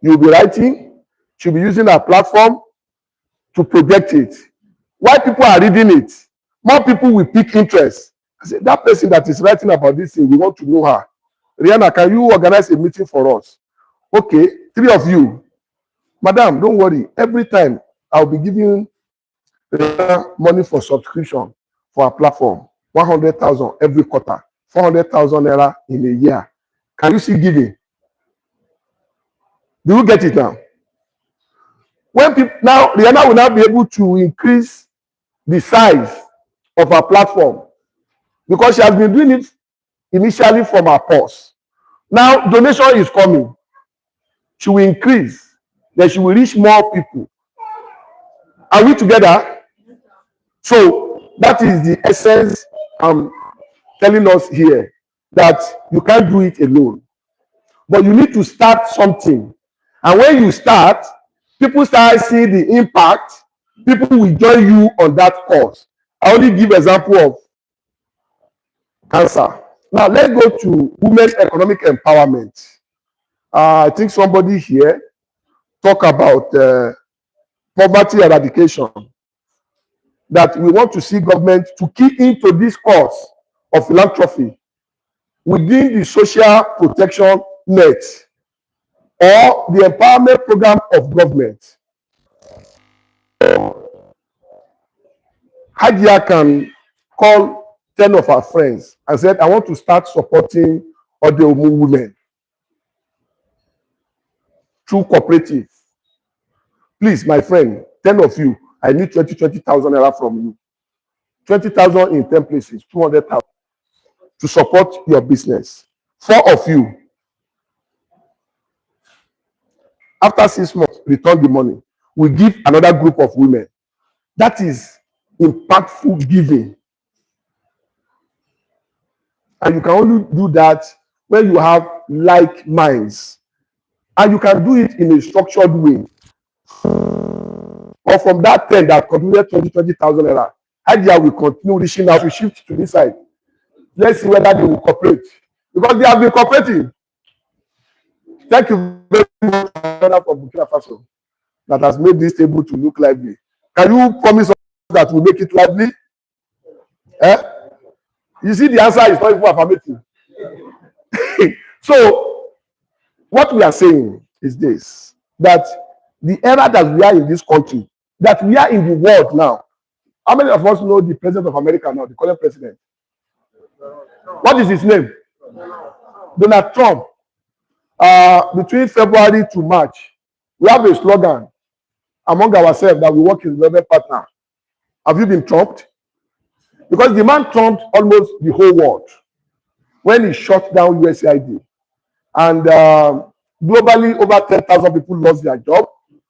You'll be writing, she'll be using our platform to project it. While people are reading it, more people will pick interest. I say, that person that is writing about this thing, we want to know her. Rihanna, can you organize a meeting for us? Okay, 3 of you. Madam, don't worry. Every time I'll be giving money for subscription for our platform. 100,000 every quarter. 400,000 naira in a year. Can you see giving? Do you get it now? When people now, Rihanna will now be able to increase the size of our platform, because she has been doing it initially from her purse. Now donation is coming. She will increase. Then she will reach more people. Are we together? So that is the essence I'm telling us here, that you can't do it alone. But you need to start something. And when you start, people start seeing the impact, people will join you on that cause. I only give example of cancer. Now let's go to women's economic empowerment. I think somebody here talk about poverty eradication, that we want to see government to key into this cause of philanthropy within the social protection net or the empowerment program of government. Hajia can call 10 of our friends and said, I want to start supporting other women through cooperative. Please, my friend, 10 of you, I need 20,000 naira from you. 20,000 in 10 places, 200,000 to support your business. 4 of you, after 6 months, return the money. We give another group of women. That is impactful giving. And you can only do that when you have like minds. And you can do it in a structured way. Or from that 10 that contributed 20,000 naira, Idea will continue reaching out, we shift to this side. Let's see whether they will cooperate. Because they have been cooperating. Thank you very much for Burkina Faso that has made this table to look lively. Can you promise us that we make it lively? Eh? You see, the answer is not even affirmative. So, what we are saying is this, that the era that we are in this country, that we are in the world now. How many of us know the president of America now, the current president? What is his name? Donald Trump. Between February to March, we have a slogan among ourselves that we work as a partner. Have you been trumped? Because the man trumped almost the whole world when he shut down USAID. And globally, over 10,000 people lost their job.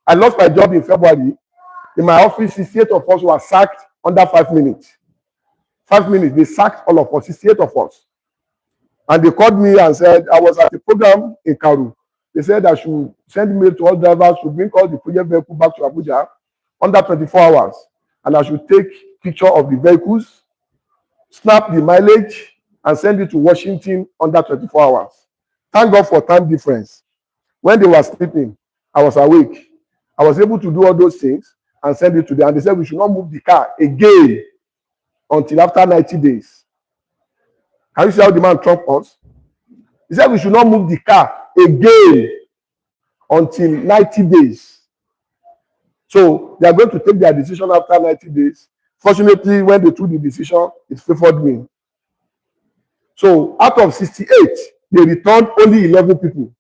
I lost my job in February. In my office, 68 of us were sacked under 5 minutes. 5 minutes, they sacked all of us, 68 of us. And they called me and said, I was at a program in Karu. They said I should send mail to all drivers to bring all the project vehicle back to Abuja under 24 hours. And I should take picture of the vehicles, snap the mileage, and send it to Washington under 24 hours. Thank God for time difference. When they were sleeping, I was awake. I was able to do all those things and send it to them. And they said we should not move the car again until after 90 days. Can you see how the man trumped us? He said we should not move the car again until 90 days. So they are going to take their decision after 90 days. Fortunately, when they took the decision, it favored me. So out of 68, they returned only 11 people.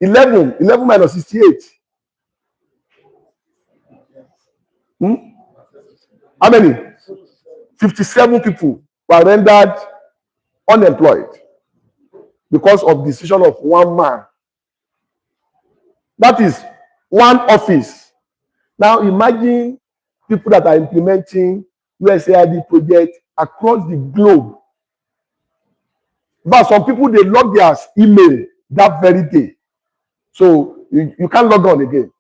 11 minus 68. How many? 57 people were rendered unemployed because of decision of one man. That is one office. Now imagine people that are implementing USAID projects across the globe. But some people, they log their email that very day. So you can't log on again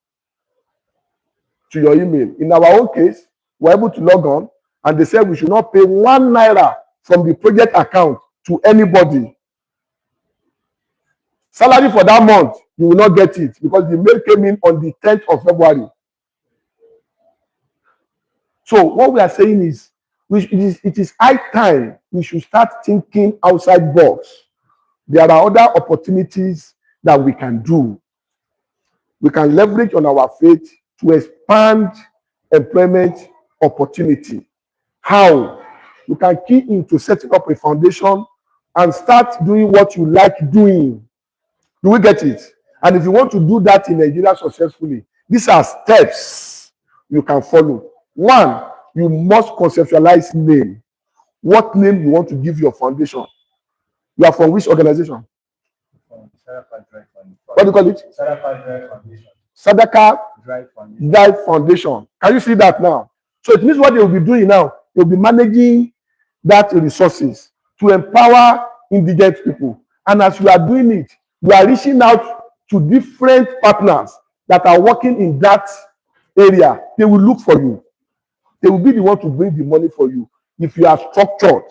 to your email. In our own case, we're able to log on, and they said we should not pay 1 naira from the project account to anybody. Salary for that month, you will not get it because the mail came in on the 10th of February. So what we are saying is, it is high time we should start thinking outside box. There are other opportunities that we can do. We can leverage on our faith to expand employment opportunity. How? You can key into setting up a foundation and start doing what you like doing. Do we get it? And if you want to do that in Nigeria successfully, these are steps you can follow. One, you must conceptualize name. What name you want to give your foundation? You are from which organization? What do you call it? Sadaka Drive Foundation. Can you see that now? So it means what they will be doing now, they will be managing that resources to empower indigent people. And as you are doing it, you are reaching out to different partners that are working in that area. They will look for you. They will be the one to bring the money for you if you are structured.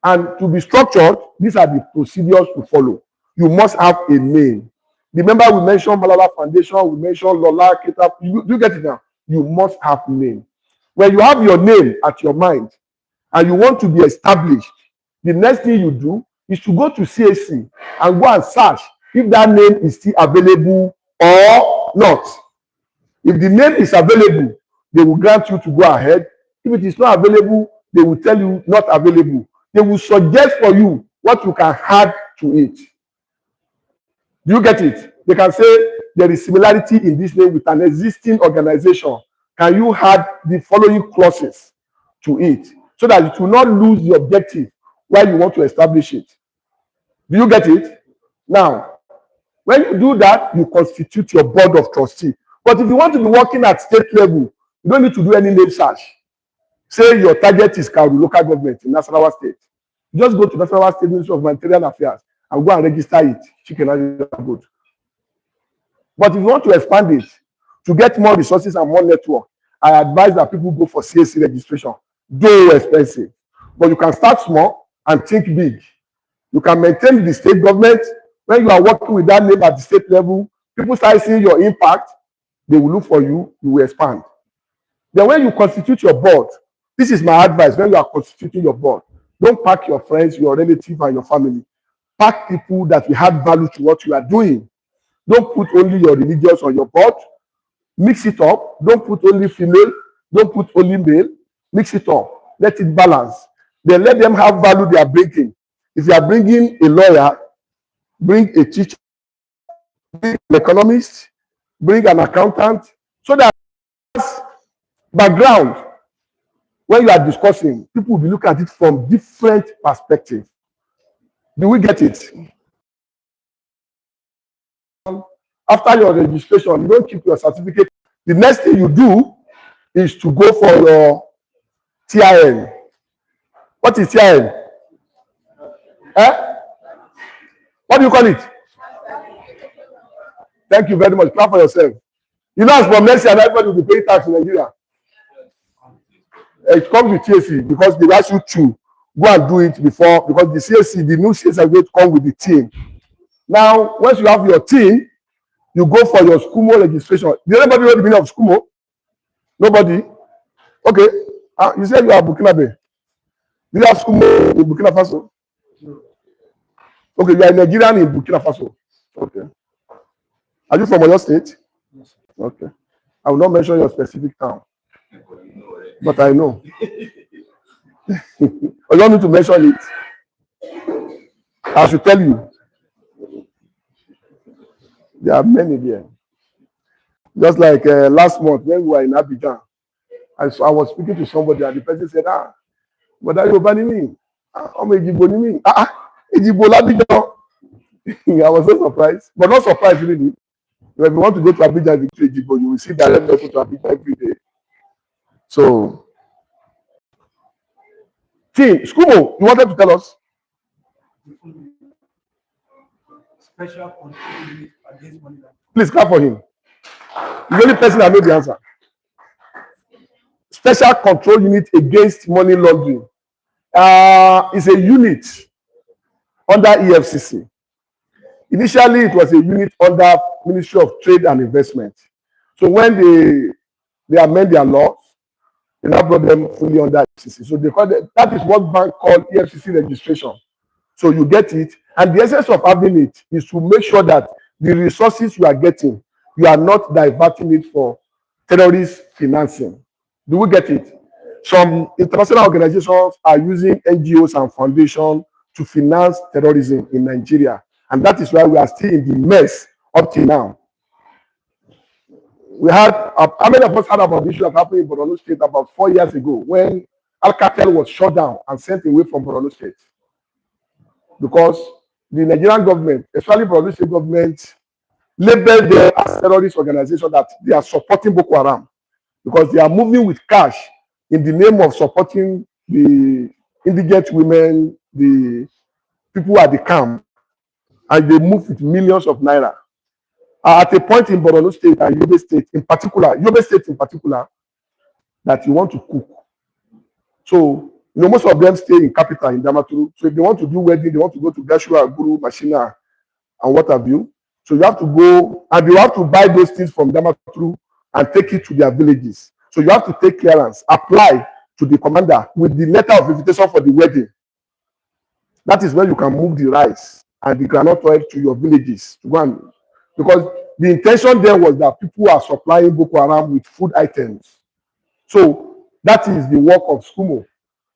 And to be structured, these are the procedures to follow. You must have a name. Remember, we mentioned Malala Foundation, we mentioned Lola, Kita. You get it now? You must have name. When you have your name at your mind and you want to be established, the next thing you do is to go to CAC and go and search if that name is still available or not. If the name is available, they will grant you to go ahead. If it is not available, they will tell you not available. They will suggest for you what you can add to it. Do you get it? They can say there is similarity in this name with an existing organization. Can you add the following clauses to it so that it will not lose the objective while you want to establish it? Do you get it? Now, when you do that, you constitute your board of trustees. But if you want to be working at state level, you don't need to do any name search. Say your target is Kauru local government in Nasarawa State. Just go to Nasarawa State Ministry of Humanitarian Affairs and go and register it. Chicken and good. But if you want to expand it, to get more resources and more network, I advise that people go for CAC registration. Though expensive, but you can start small and think big. You can maintain the state government. When you are working with that name at the state level, people start seeing your impact, they will look for you, you will expand. Then when you constitute your board, this is my advice when you are constituting your board, don't pack your friends, your relatives, and your family. Pack people that will add value to what you are doing. Don't put only your religious on your board. Mix it up. Don't put only female. Don't put only male. Mix it up. Let it balance. Then let them have value they are bringing. If you are bringing a lawyer, bring a teacher, bring an economist, bring an accountant, so that background, when you are discussing, people will be looking at it from different perspectives. Do we get it? After your registration, you don't keep your certificate. The next thing you do is to go for your TIN. What is TIN? What do you call it? Thank you very much. Clap for yourself. You know, as from next year, everybody will be paying tax in Nigeria. It comes with TAC because they ask you to go and do it before, because the CAC, the new CAC are going to come with the team. Now, once you have your team, you go for your SCUMO registration. Did anybody know the meaning of SCUMO? Nobody? Okay. You said you are Burkinabe. Do you have SCUMO in Burkina Faso? Okay, you are Nigerian in Burkina Faso. Okay. Are you from Oyo State? Okay. I will not mention your specific town, but I know. I don't need to mention it. I should tell you. There are many there. Just like last month when we were in Abidjan, I was speaking to somebody and the person said, but are you Obanimi? I'm Ejibonimi. Ejibo Labidjan. I was so surprised, but not surprised really. If you want to go to Abidjan to Ejibo, you will see direct people to Abidjan every day. So, Skumo, you wanted to tell us? Special control unit against money laundering. Please clap for him. The only person that knows the answer. Special control unit against money laundering is a unit under EFCC. Initially, it was a unit under Ministry of Trade and Investment. So when they amend their laws, they now brought them fully under EFCC. So they call it, that is what bank called EFCC registration. So you get it, and the essence of having it is to make sure that the resources you are getting, you are not diverting it for terrorist financing. Do we get it? Some international organizations are using NGOs and foundations to finance terrorism in Nigeria, and that is why we are still in the mess up till now. We had, how many of us heard about the issue that happened in Borno State about 4 years ago when Al-Qaeda was shut down and sent away from Borno State? Because the Nigerian government, especially Borno State government, labeled them as terrorist organization that they are supporting Boko Haram because they are moving with cash in the name of supporting the indigent women, the people at the camp, and they move with millions of naira. At a point in Borno State and Yobe State in particular, that you want to cook. So, you know, most of them stay in capital in Damaturu. So if they want to do wedding, they want to go to Gashua, Guru, Mashina, and what have you, So you have to go, and you have to buy those things from Damaturu and take it to their villages. So you have to take clearance, apply to the commander with the letter of invitation for the wedding. That is where you can move the rice and the groundnut oil to your villages to go and, because the intention there was that people are supplying Boko Haram with food items. So that is the work of SCUMO,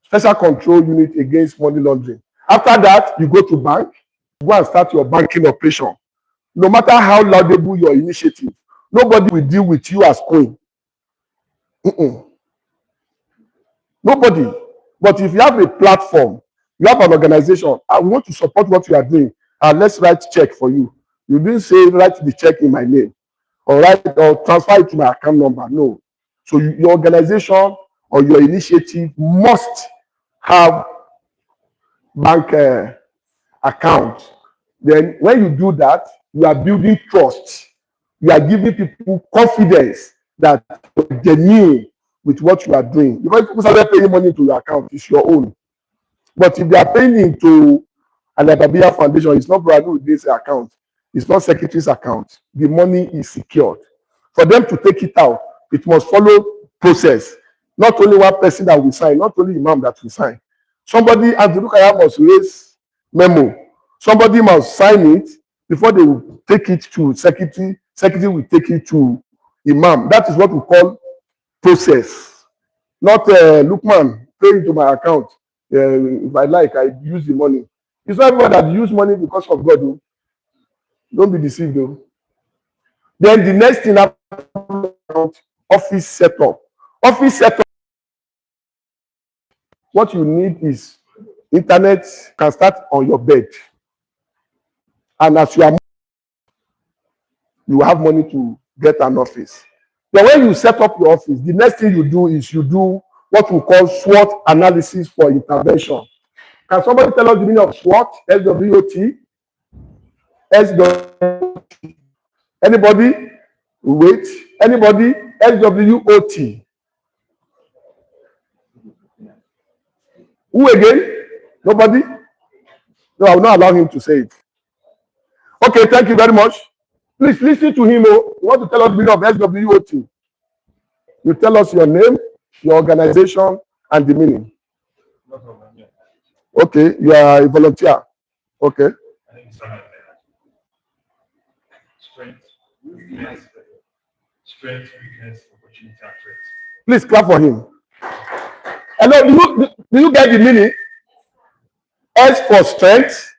Special Control Unit Against Money Laundering. After that, you go to bank, go and start your banking operation. No matter how laudable your initiative, nobody will deal with you as queen. Nobody. But if you have a platform, you have an organization, we want to support what you are doing, and let's write check for you. You didn't say write the check in my name or write or transfer it to my account number. No. So your organization or your initiative must have bank account. Then when you do that, you are building trust. You are giving people confidence that you're genuine with what you are doing. Because people start paying money to your account, it's your own. But if they are paying into an AL-HABIBIYYAH foundation, it's not brother with this account. It's not secretary's account. The money is secured. For them to take it out, it must follow process. Not only one person that will sign, not only imam that will sign. Somebody, and the Rukaya must raise memo. Somebody must sign it before they will take it to secretary. Secretary will take it to imam. That is what we call process. Not Lukman, pay into my account. If I like, I use the money. It's not everyone that use money because of God. Though. Don't be deceived, though. Then the next thing about office setup. Office setup. What you need is internet can start on your bed. And as you are, you have money to get an office. Then when you set up your office, the next thing you do is you do what we call SWOT analysis for intervention. Can somebody tell us the meaning of SWOT? SWOT? SWOT. Anybody? Wait. Anybody? SWOT. Who again? Nobody? No, I will not allow him to say it. Okay, thank you very much. Please listen to him. You want to tell us the meaning of SWOT? You tell us your name, your organization, and the meaning. Okay, you are a volunteer. Okay. Strength, weakness, opportunity, and threat. Please clap for him. Hello, do you get the meaning? S for strength,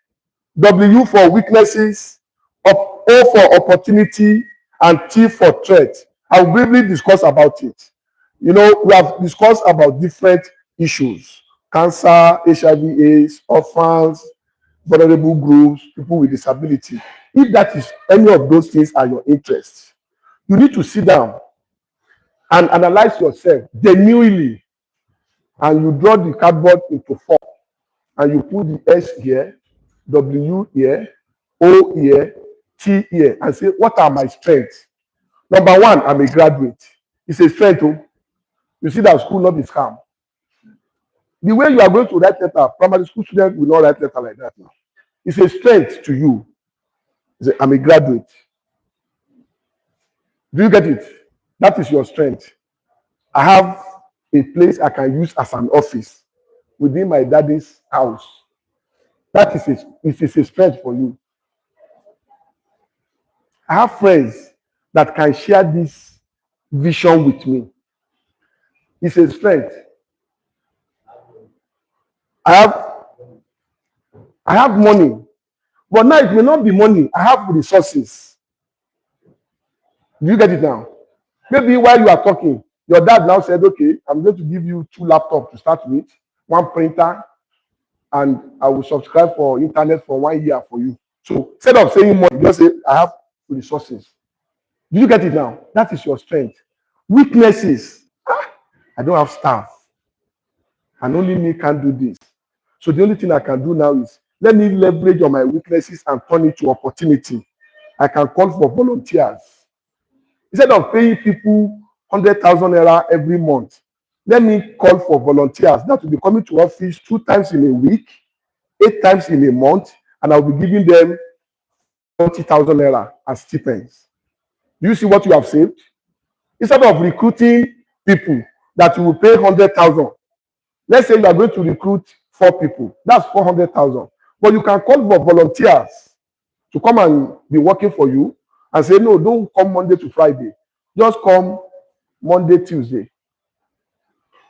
W for weaknesses, O for opportunity, and T for threat. I will briefly discuss about it. You know, we have discussed about different issues: cancer, HIV/AIDS, orphans, vulnerable groups, people with disability. If that is any of those things are your interests, you need to sit down and analyze yourself genuinely, and you draw the cardboard into four, and you put the S here, W here, O here, T here, and say, what are my strengths? Number one, I'm a graduate. It's a strength. Oh. You see that school not be scam. The way you are going to write letter, primary school students will not write letter like that now. It's a strength to you. I'm a graduate. Do you get it? That is your strength. I have a place I can use as an office within my daddy's house. That is a strength for you. I have friends that can share this vision with me. It's a strength. I have money, but now it may not be money. I have resources. Do you get it now? Maybe while you are talking, your dad now said, okay, I'm going to give you 2 laptops to start with, 1 printer, and I will subscribe for internet for 1 year for you. So instead of saying money, just say, I have resources. Do you get it now? That is your strength. Weaknesses. I don't have staff. And only me can do this. So the only thing I can do now is let me leverage on my weaknesses and turn it to opportunity. I can call for volunteers. Instead of paying people 100,000 naira every month, let me call for volunteers that will be coming to office 2 times in a week, 8 times in a month, and I'll be giving them 40,000 naira as stipends. Do you see what you have saved? Instead of recruiting people that you will pay 100,000, let's say you are going to recruit 4 people, that's 400,000. But you can call for volunteers to come and be working for you and say, no, don't come Monday to Friday. Just come Monday, Tuesday.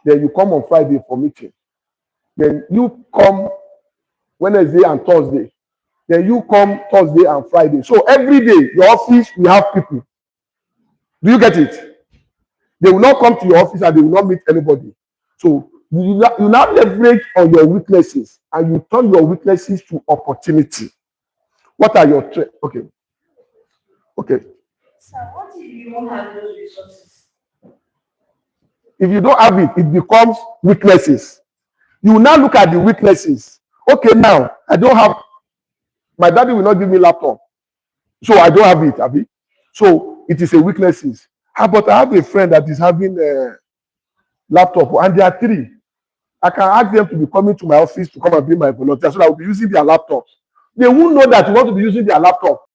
Then you come on Friday for meeting. Then you come Wednesday and Thursday. Then you come Thursday and Friday. So every day, your office will have people. Do you get it? They will not come to your office and they will not meet anybody. So you now leverage on your weaknesses and you turn your weaknesses to opportunity. What are your traits? Okay. Okay. So what if you don't have those resources? If you don't have it, it becomes weaknesses. You will now look at the weaknesses. Okay, now I don't have, my daddy will not give me laptop. So I don't have it, Abi. So it is a weaknesses. But I have a friend that is having a laptop and there are 3. I can ask them to be coming to my office to come and be my volunteer so that I will be using their laptops. They won't know that you want to be using their laptop.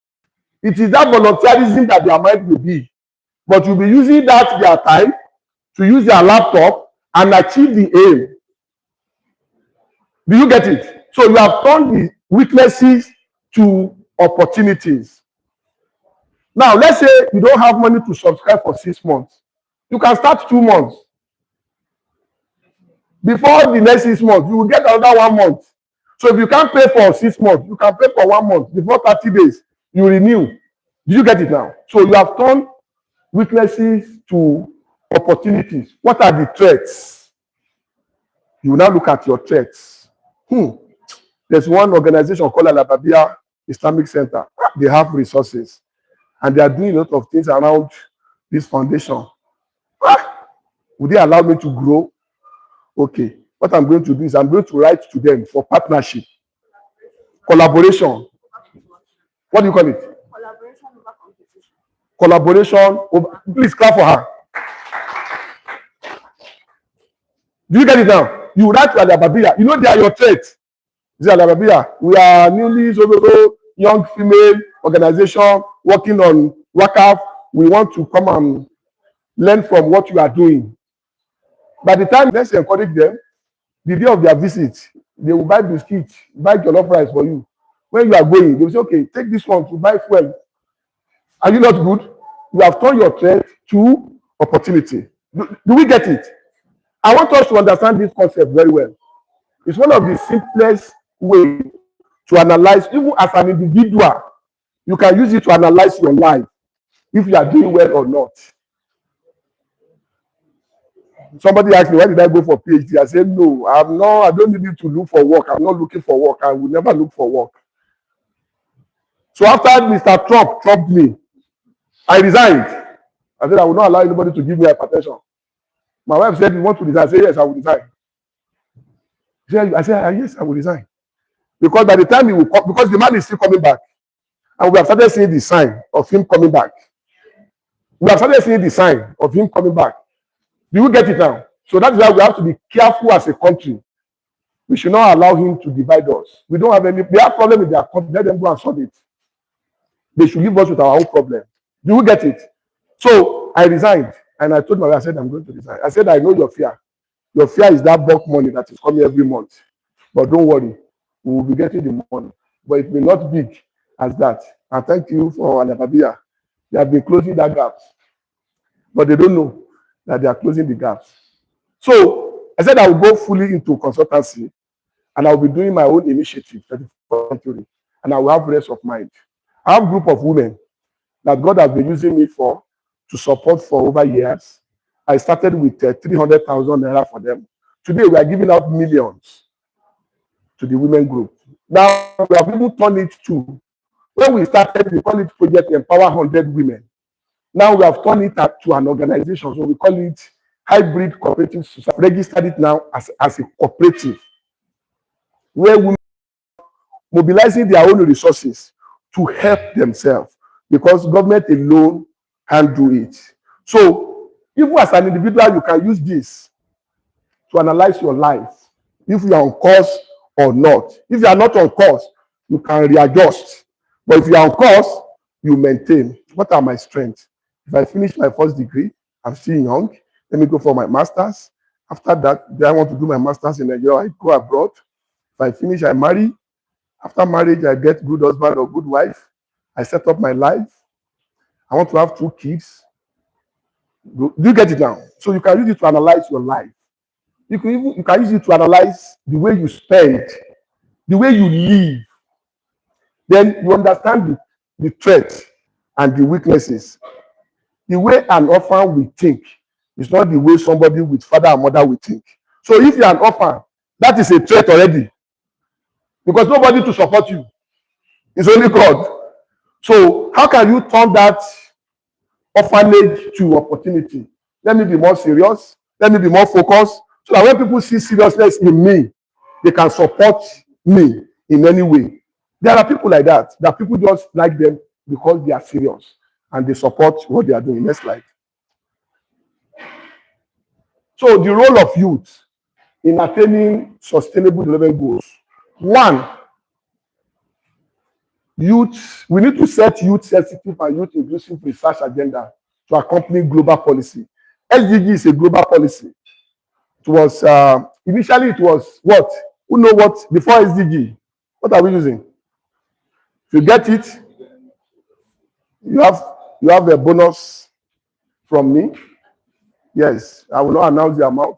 It is that volunteerism that their mind will be. But you'll be using that their time to use their laptop and achieve the aim. Do you get it? So you have turned the weaknesses to opportunities. Now, let's say you don't have money to subscribe for 6 months. You can start 2 months. Before the next 6 months, you will get another 1 month. So if you can't pay for 6 months, you can pay for 1 month. Before 30 days, you renew. Do you get it now? So you have turned weaknesses to opportunities. What are the threats? You will now look at your threats. There's one organization called AL-HABIBIYYAH Islamic Center. They have resources. And they are doing a lot of things around this foundation. Would they allow me to grow? Okay. What I'm going to do is I'm going to write to them for partnership, collaboration. What do you call it? Collaboration over competition. Collaboration over. Please clap for her. Do you get it now? You write to AL-HABIBIYYAH. You know they are your threats. This is AL-HABIBIYYAH. We are newly young female organization working on WACAF. We want to come and learn from what you are doing. By the time let's encourage them, the day of their visit, they will buy biscuits, buy jollof rice for you. When you are going, they will say, okay, take this one to buy fuel. Are you not good? You have turned your threat to opportunity. Do we get it? I want us to understand this concept very well. It's one of the simplest ways to analyze, even as an individual, you can use it to analyze your life, if you are doing well or not. Somebody asked me, why did I go for PhD? I said, no, I don't need you to look for work. I'm not looking for work. I will never look for work. So after Mr. Trump trumped me, I resigned. I said, I will not allow anybody to give me hypertension. My wife said, you want to resign? I said, yes, I will resign. I said, yes, I will resign. Because by the time he will come, because the man is still coming back, and we have started seeing the sign of him coming back. We have started seeing the sign of him coming back. Do you get it now? So that's why we have to be careful as a country. We should not allow him to divide us. We don't have any, they have problem with their country, let them go and solve it. They should leave us with our own problem. Do you get it? So I resigned and I told my wife, I said, I'm going to resign. I said, I know your fear. Your fear is that bulk money that is coming every month. But don't worry, we will be getting the money. But it may not be big as that. And thank you for AL-HABIBIYYAH. They have been closing that gap. But they don't know that they are closing the gaps. So I said I will go fully into consultancy and I will be doing my own initiative, 31st century, and I will have rest of mind. I have a group of women that God has been using me for to support for over years. I started with 300,000 naira for them. Today we are giving out millions to the women group. Now we have even turned it to, when we started, we call it Project Empower 100 Women. Now we have turned it to an organization, so we call it Hybrid Cooperative Society. Registered it now as a cooperative, where women are mobilizing their own resources to help themselves, because government alone can't do it. So even as an individual, you can use this to analyze your life, if you are on course or not. If you are not on course, you can readjust But if you are on course, you maintain. What are my strengths? If I finish my first degree, I'm still young. Let me go for my master's. After that, then I want to do my master's in Nigeria. I go abroad. If I finish, I marry. After marriage, I get good husband or good wife. I set up my life. I want to have 2 kids. Do you get it now? So you can use it to analyze your life. You can use it to analyze the way you spend, the way you live. Then you understand the threats and the weaknesses. The way an orphan will think is not the way somebody with father and mother will think. So if you're an orphan, that is a threat already. Because nobody to support you. It's only God. So how can you turn that orphanage to opportunity? Let me be more serious. Let me be more focused. So that when people see seriousness in me, they can support me in any way. There are people like that. That people just like them because they are serious and they support what they are doing. Next slide. So the role of youth in attaining sustainable development goals. One, youth, we need to set youth sensitive and youth inclusive research agenda to accompany global policy. SDG is a global policy. It was initially it was what? Who know what before SDG? What are we using? If you get it, you have a bonus from me. Yes, I will not announce the amount.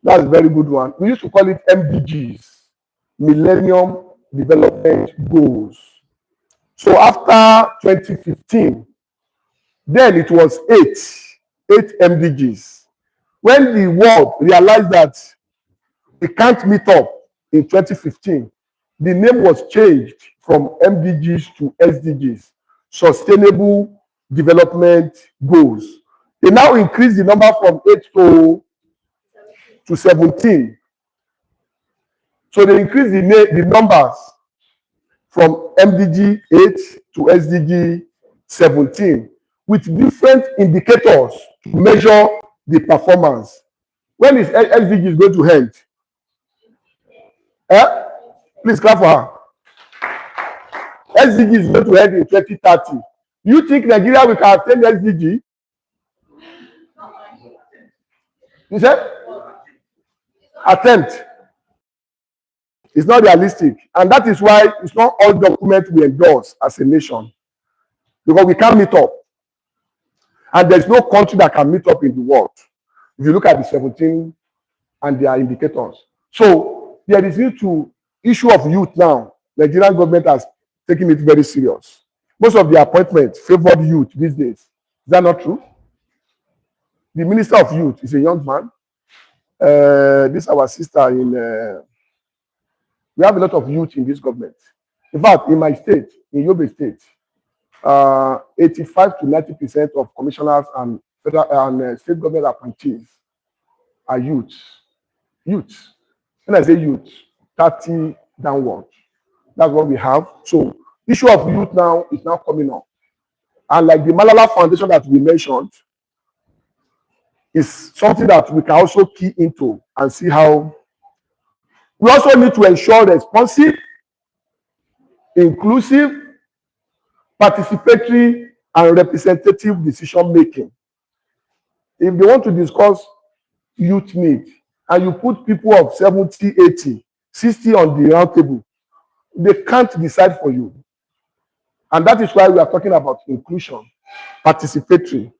That's a very good one. We used to call it MDGs, Millennium Development Goals. So after 2015, then it was eight MDGs. When the world realized that we can't meet up in 2015, the name was changed from MDGs to SDGs, Sustainable Development Goals. They now increased the number from 8 to 17. So they increased the numbers from MDG 8 to SDG 17 with different indicators to measure the performance. When is SDG going to end? Please clap for her. SDG is going to end in 2030. You think Nigeria will can attain SDG? You said? Attempt. It's not realistic. And that is why it's not all documents we endorse as a nation. Because we can't meet up. And there's no country that can meet up in the world. If you look at the 17 and their indicators. So there is need to issue of youth now. Nigerian government has taken it very serious. Most of the appointments favored youth these days. Is that not true? The Minister of Youth is a young man. This is our sister in... we have a lot of youth in this government. In fact, in my state, in Yobe State, 85 to 90% of commissioners and federal and state government appointees are youth. Youth. When I say youth, 30 downward. That's what we have. So, issue of youth now is now coming up. And like the Malala Foundation that we mentioned, is something that we can also key into and see how. We also need to ensure responsive, inclusive, participatory, and representative decision making. If they want to discuss youth need, and you put people of 70, 80, 60 on the round table, they can't decide for you. And that is why we are talking about inclusion, participatory.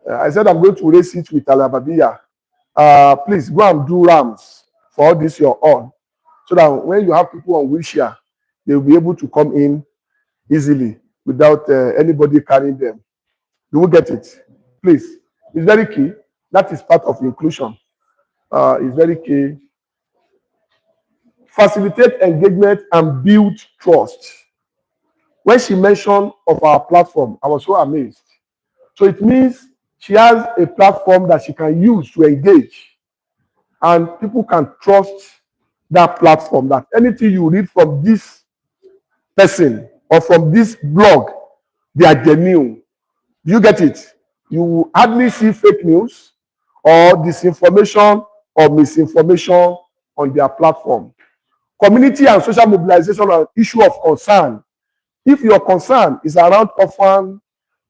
I said I'm going to raise it with AL-HABIBIYYAH. Please go and do rams for all this your own, so that when you have people on wheelchair, they will be able to come in easily without anybody carrying them. You will get it. Please. It's very key. That is part of inclusion. It's very key. Facilitate engagement and build trust. When she mentioned of our platform, I was so amazed. So it means she has a platform that she can use to engage. And people can trust that platform, that anything you read from this person or from this blog, they are genuine. Do you get it? You hardly see fake news or disinformation or misinformation on their platform. Community and social mobilization are issue of concern. If your concern is around orphan,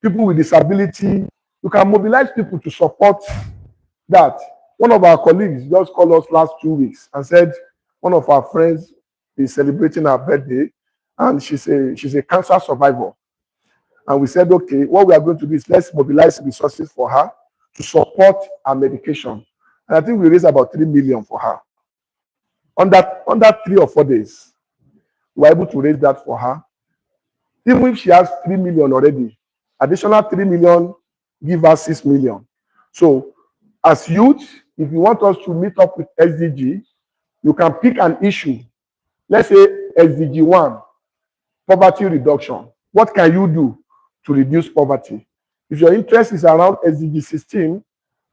people with disability, you can mobilize people to support that. One of our colleagues just called us last 2 weeks and said one of our friends is celebrating her birthday and she's a cancer survivor. And we said, okay, what we are going to do is let's mobilize resources for her to support her medication. And I think we raised about 3 million for her. Under 3 or 4 days, we were able to raise that for her. Even if she has 3 million already, additional 3 million give her 6 million. So as youth, if you want us to meet up with SDG, you can pick an issue. Let's say SDG 1, poverty reduction. What can you do to reduce poverty? If your interest is around SDG 16,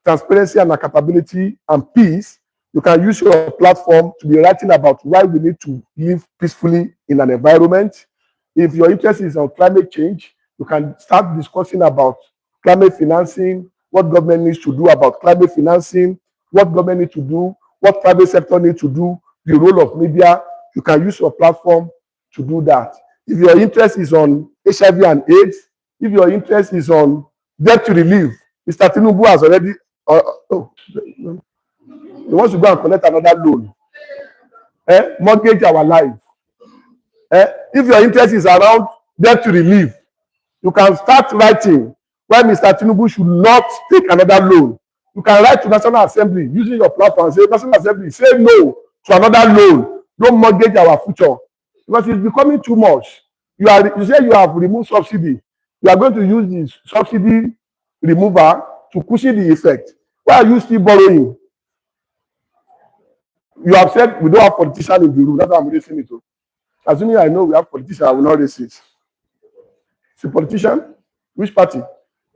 transparency and accountability and peace, you can use your platform to be writing about why we need to live peacefully in an environment. If your interest is on climate change, you can start discussing about climate financing, what government needs to do about climate financing, what government needs to do, what private sector needs to do, the role of media. You can use your platform to do that. If your interest is on HIV and AIDS, if your interest is on debt relief, Mr. Tinubu has already, he wants to go and collect another loan. Mortgage our life. If your interest is around debt relief, you can start writing why Mr. Tinubu should not take another loan. You can write to National Assembly using your platform and say, National Assembly, say no to another loan. Don't mortgage our future. Because it's becoming too much. You say you have removed subsidy. You are going to use this subsidy remover to cushion the effect. Why are you still borrowing? You have said we don't have politicians in the room. That's why I'm raising it. Assuming I know we have politicians, I will not raise it. It's a politician? Which party?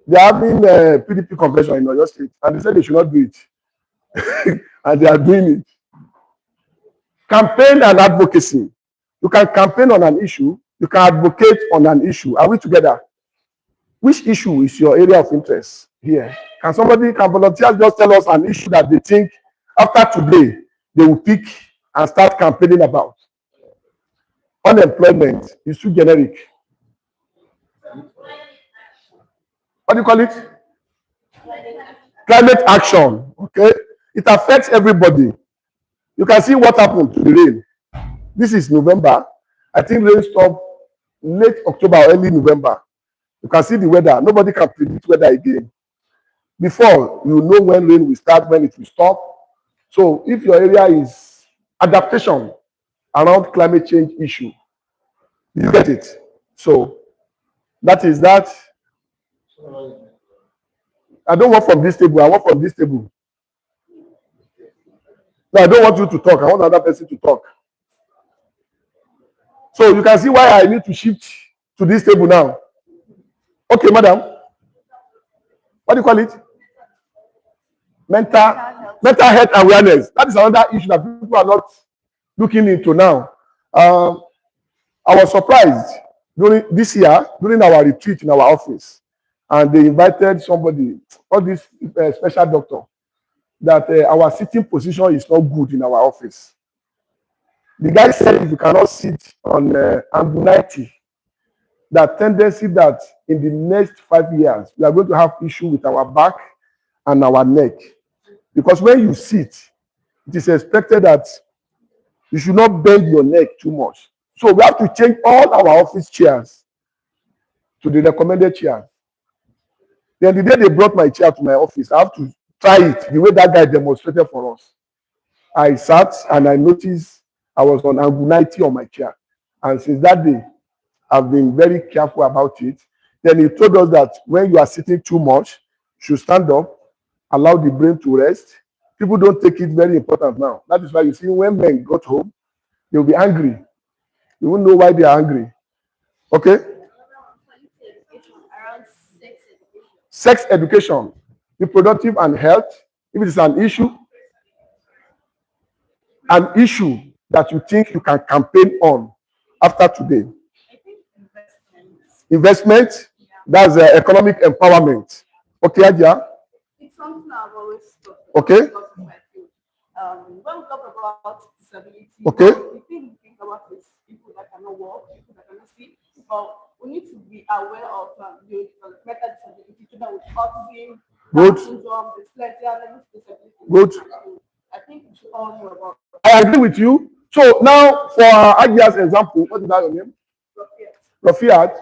They are having a PDP convention in Oyo State, and they said they should not do it. And they are doing it. Campaign and advocacy. You can campaign on an issue. You can advocate on an issue. Are we together? Which issue is your area of interest here? Can volunteers just tell us an issue that they think after today they will pick and start campaigning about? Unemployment is too generic. What do you call it? Climate action. Okay? It affects everybody. You can see what happened to the rain. This is November. I think rain stopped late October, early November. You can see the weather. Nobody can predict weather again. Before, you know when rain will start, when it will stop. So if your area is adaptation around climate change issue, you get it. So that is that. I don't work from this table. I work from this table. No, I don't want you to talk. I want another person to talk. So you can see why I need to shift to this table now. Okay, madam. What do you call it? Mental health awareness. That is another issue that people are not looking into now. I was surprised during this year, during our retreat in our office, and they invited somebody, all this special doctor, that our sitting position is not good in our office. The guy said if you cannot sit on angle 90, that tendency that in the next 5 years, we are going to have issue with our back and our neck. Because when you sit, it is expected that you should not bend your neck too much. So we have to change all our office chairs to the recommended chair. Then the day they brought my chair to my office, I have to try it the way that guy demonstrated for us. I sat and I noticed I was on angle 90 on my chair. And since that day, I've been very careful about it. Then he told us that when you are sitting too much, you should stand up, allow the brain to rest. People don't take it very important now. That is why you see when men got home, they will be angry. You won't know why they are angry. Okay? Sex education, reproductive and health. If it is an issue that you think you can campaign on after today. Investment, that's economic empowerment. Okay, Adia? It's something I've always thought. Okay. When we talk about disability, okay, we think autism, Good. Down syndrome, dyslexia, learning disability. Good. I think we should all know about I agree with you. So now for Agia's example, what is that your name? Rafiat.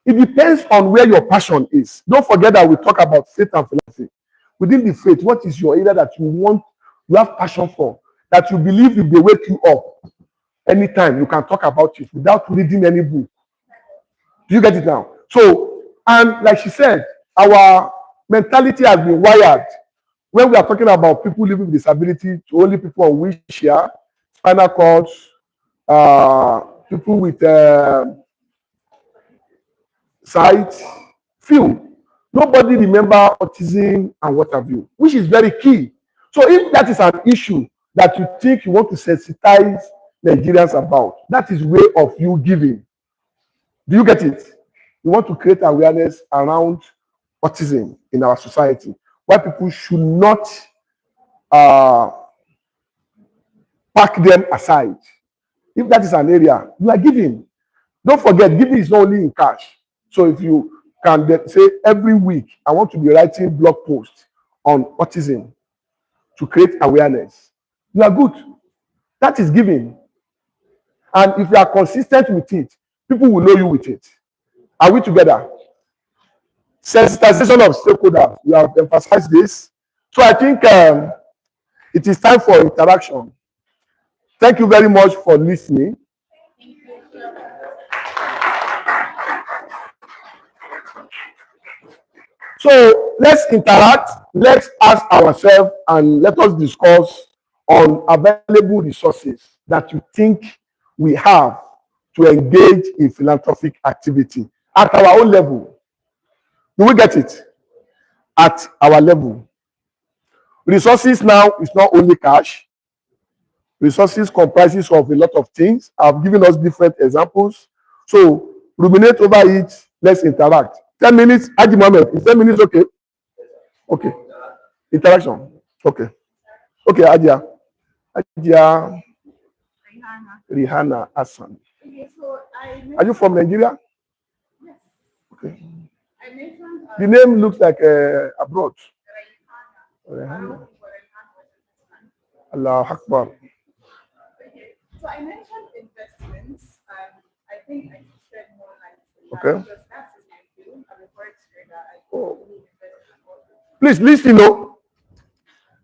It depends on where your passion is. Don't forget that we talk about faith and philosophy. Within the faith, what is your area that you want, you have passion for, that you believe if they wake you up anytime, you can talk about it without reading any book. Do you get it now? So, and like she said, our mentality has been wired. When we are talking about people living with disability, to only people on wheelchair, spinal cords, people with sight, few. Nobody remember autism and what have you, which is very key. So if that is an issue that you think you want to sensitize Nigerians about, that is way of you giving. Do you get it? You want to create awareness around autism in our society, why people should not pack them aside. If that is an area, you are giving. Don't forget, giving is not only in cash. So if you can say every week, I want to be writing blog posts on autism to create awareness, you are good. That is giving. And if you are consistent with it, people will know you with it. Are we together? Sensitization of stakeholders, we have emphasized this. So I think it is time for interaction. Thank you very much for listening. So let's interact, let's ask ourselves, and let us discuss on available resources that you think we have to engage in philanthropic activity at our own level. Do we get it? At our level. Resources now is not only cash. Resources comprises of a lot of things. I've given us different examples. So ruminate over it. Let's interact. 10 minutes. Haji Mohammed, is 10 minutes okay? Okay. Interaction. Okay. Okay, Adia. Adia. Rihanna Hassan. Okay, so Are you from Nigeria? Yes. Okay. I mentioned The name looks like abroad. Rihanna. Allah Akbar. Okay, so I mentioned investments, and I think I should shed more light on that Okay. because that's in my field. I'm a forex trader. I Oh. really invest in all this. Please listen, no?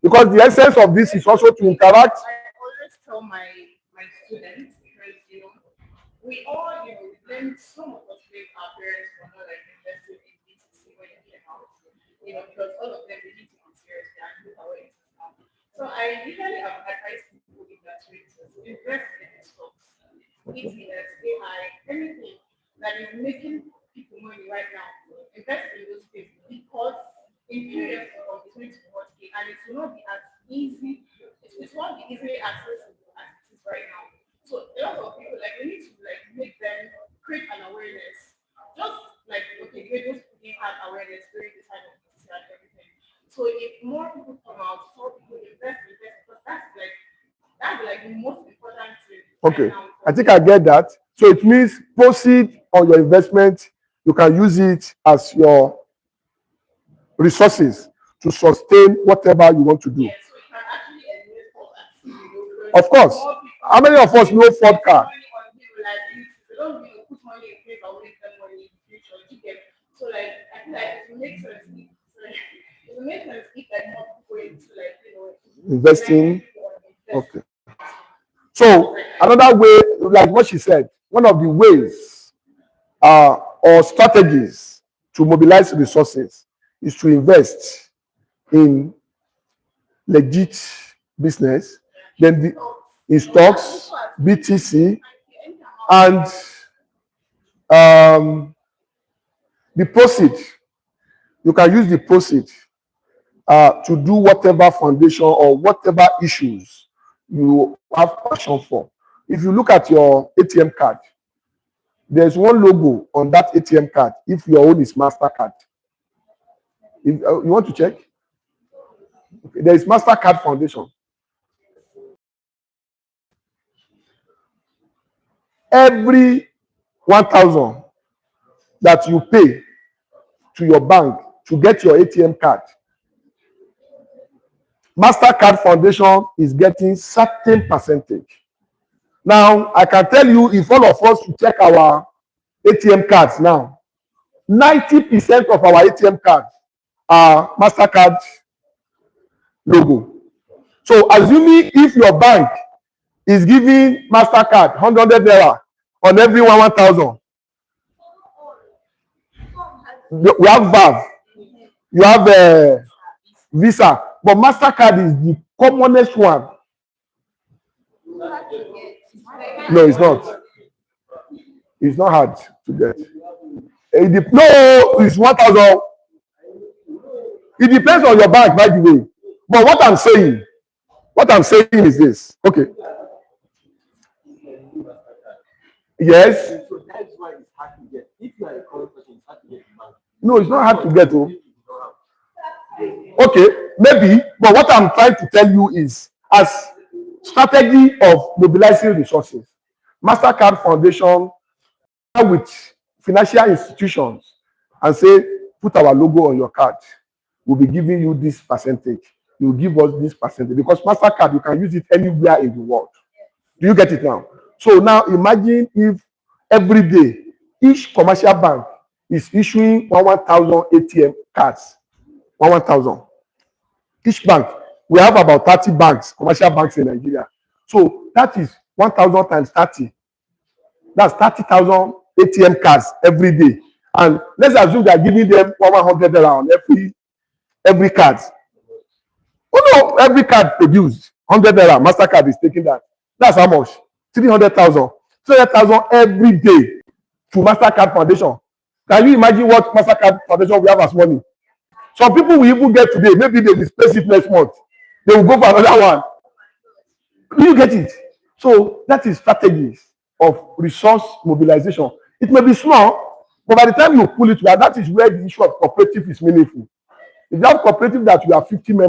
Because the essence of this is also to interact. I always tell my students because we all we learn some of us make our parents were not like invested in BTC when it came out. Because all of them they need to be serious and look at what it is now. So I usually advise people in that way to invest in stocks, ETFs, AI, anything that is making people money right now. Invest in those things because in few years to come, it's going to be what and it will not be as easy. It won't be easily accessible as it is right now. So a lot of people we need to make them create an awareness. Just okay, those people didn't have awareness during this time of BTC and everything. So if more people come out, more people invest, because that's the most important thing. Okay. Right now. I think I get that. So it means proceed on your investment. You can use it as your resources to sustain whatever you want to do. Yeah, so you can actually eliminate poverty. Of course. How many of us know Ford car? They don't really put money in place or make them money in the future. You get so I feel like it will make sense. It will make sense if more people into Investing. Okay. So another way, like what she said, one of the ways or strategies to mobilize resources is to invest in legit business, then in stocks, BTC, and the proceed. You can use the proceed to do whatever foundation or whatever issues you have passion for. If you look at your ATM card, there's one logo on that ATM card if your own is MasterCard. If you want to check, okay, there is MasterCard Foundation. Every 1,000 that you pay to your bank to get your ATM card. MasterCard Foundation is getting certain percentage. Now, I can tell you, if all of us to check our ATM cards now, 90% of our ATM cards are MasterCard logo. So, assuming if your bank is giving MasterCard 100 naira on every 1,000, we have VAV, you have Visa, but MasterCard is the commonest one. No, it's not. It's not hard to get. No, it's 1,000. It depends on your bank, by the way. But what I'm saying is this. Okay. Yes. So that's why it's hard to get. If you are a current person, it's hard to get the bank. No, it's not hard to get. Oh. Okay, maybe. But what I'm trying to tell you is, as strategy of mobilizing resources, MasterCard Foundation with financial institutions and say, put our logo on your card. We'll be giving you this percentage. You will give us this percentage. Because MasterCard, you can use it anywhere in the world. Do you get it now? So now imagine if every day, each commercial bank is issuing 1,000 ATM cards. 1,000. Each bank. We have about 30 banks, commercial banks in Nigeria. So that is 1,000 times 30. That's 30,000 ATM cards every day. And let's assume they are giving them 100 on every card. Oh no, every card produced 100 MasterCard is taking that. That's how much? 300,000. 300,000 every day to MasterCard Foundation. Can you imagine what MasterCard Foundation will have as money? Some people will even get today. Maybe they will space it next month. They will go for another one. Do you get it? So that is strategies of resource mobilization. It may be small, but by the time you pull it together, that is where the issue of cooperative is meaningful. If you have cooperative that you have 50 members,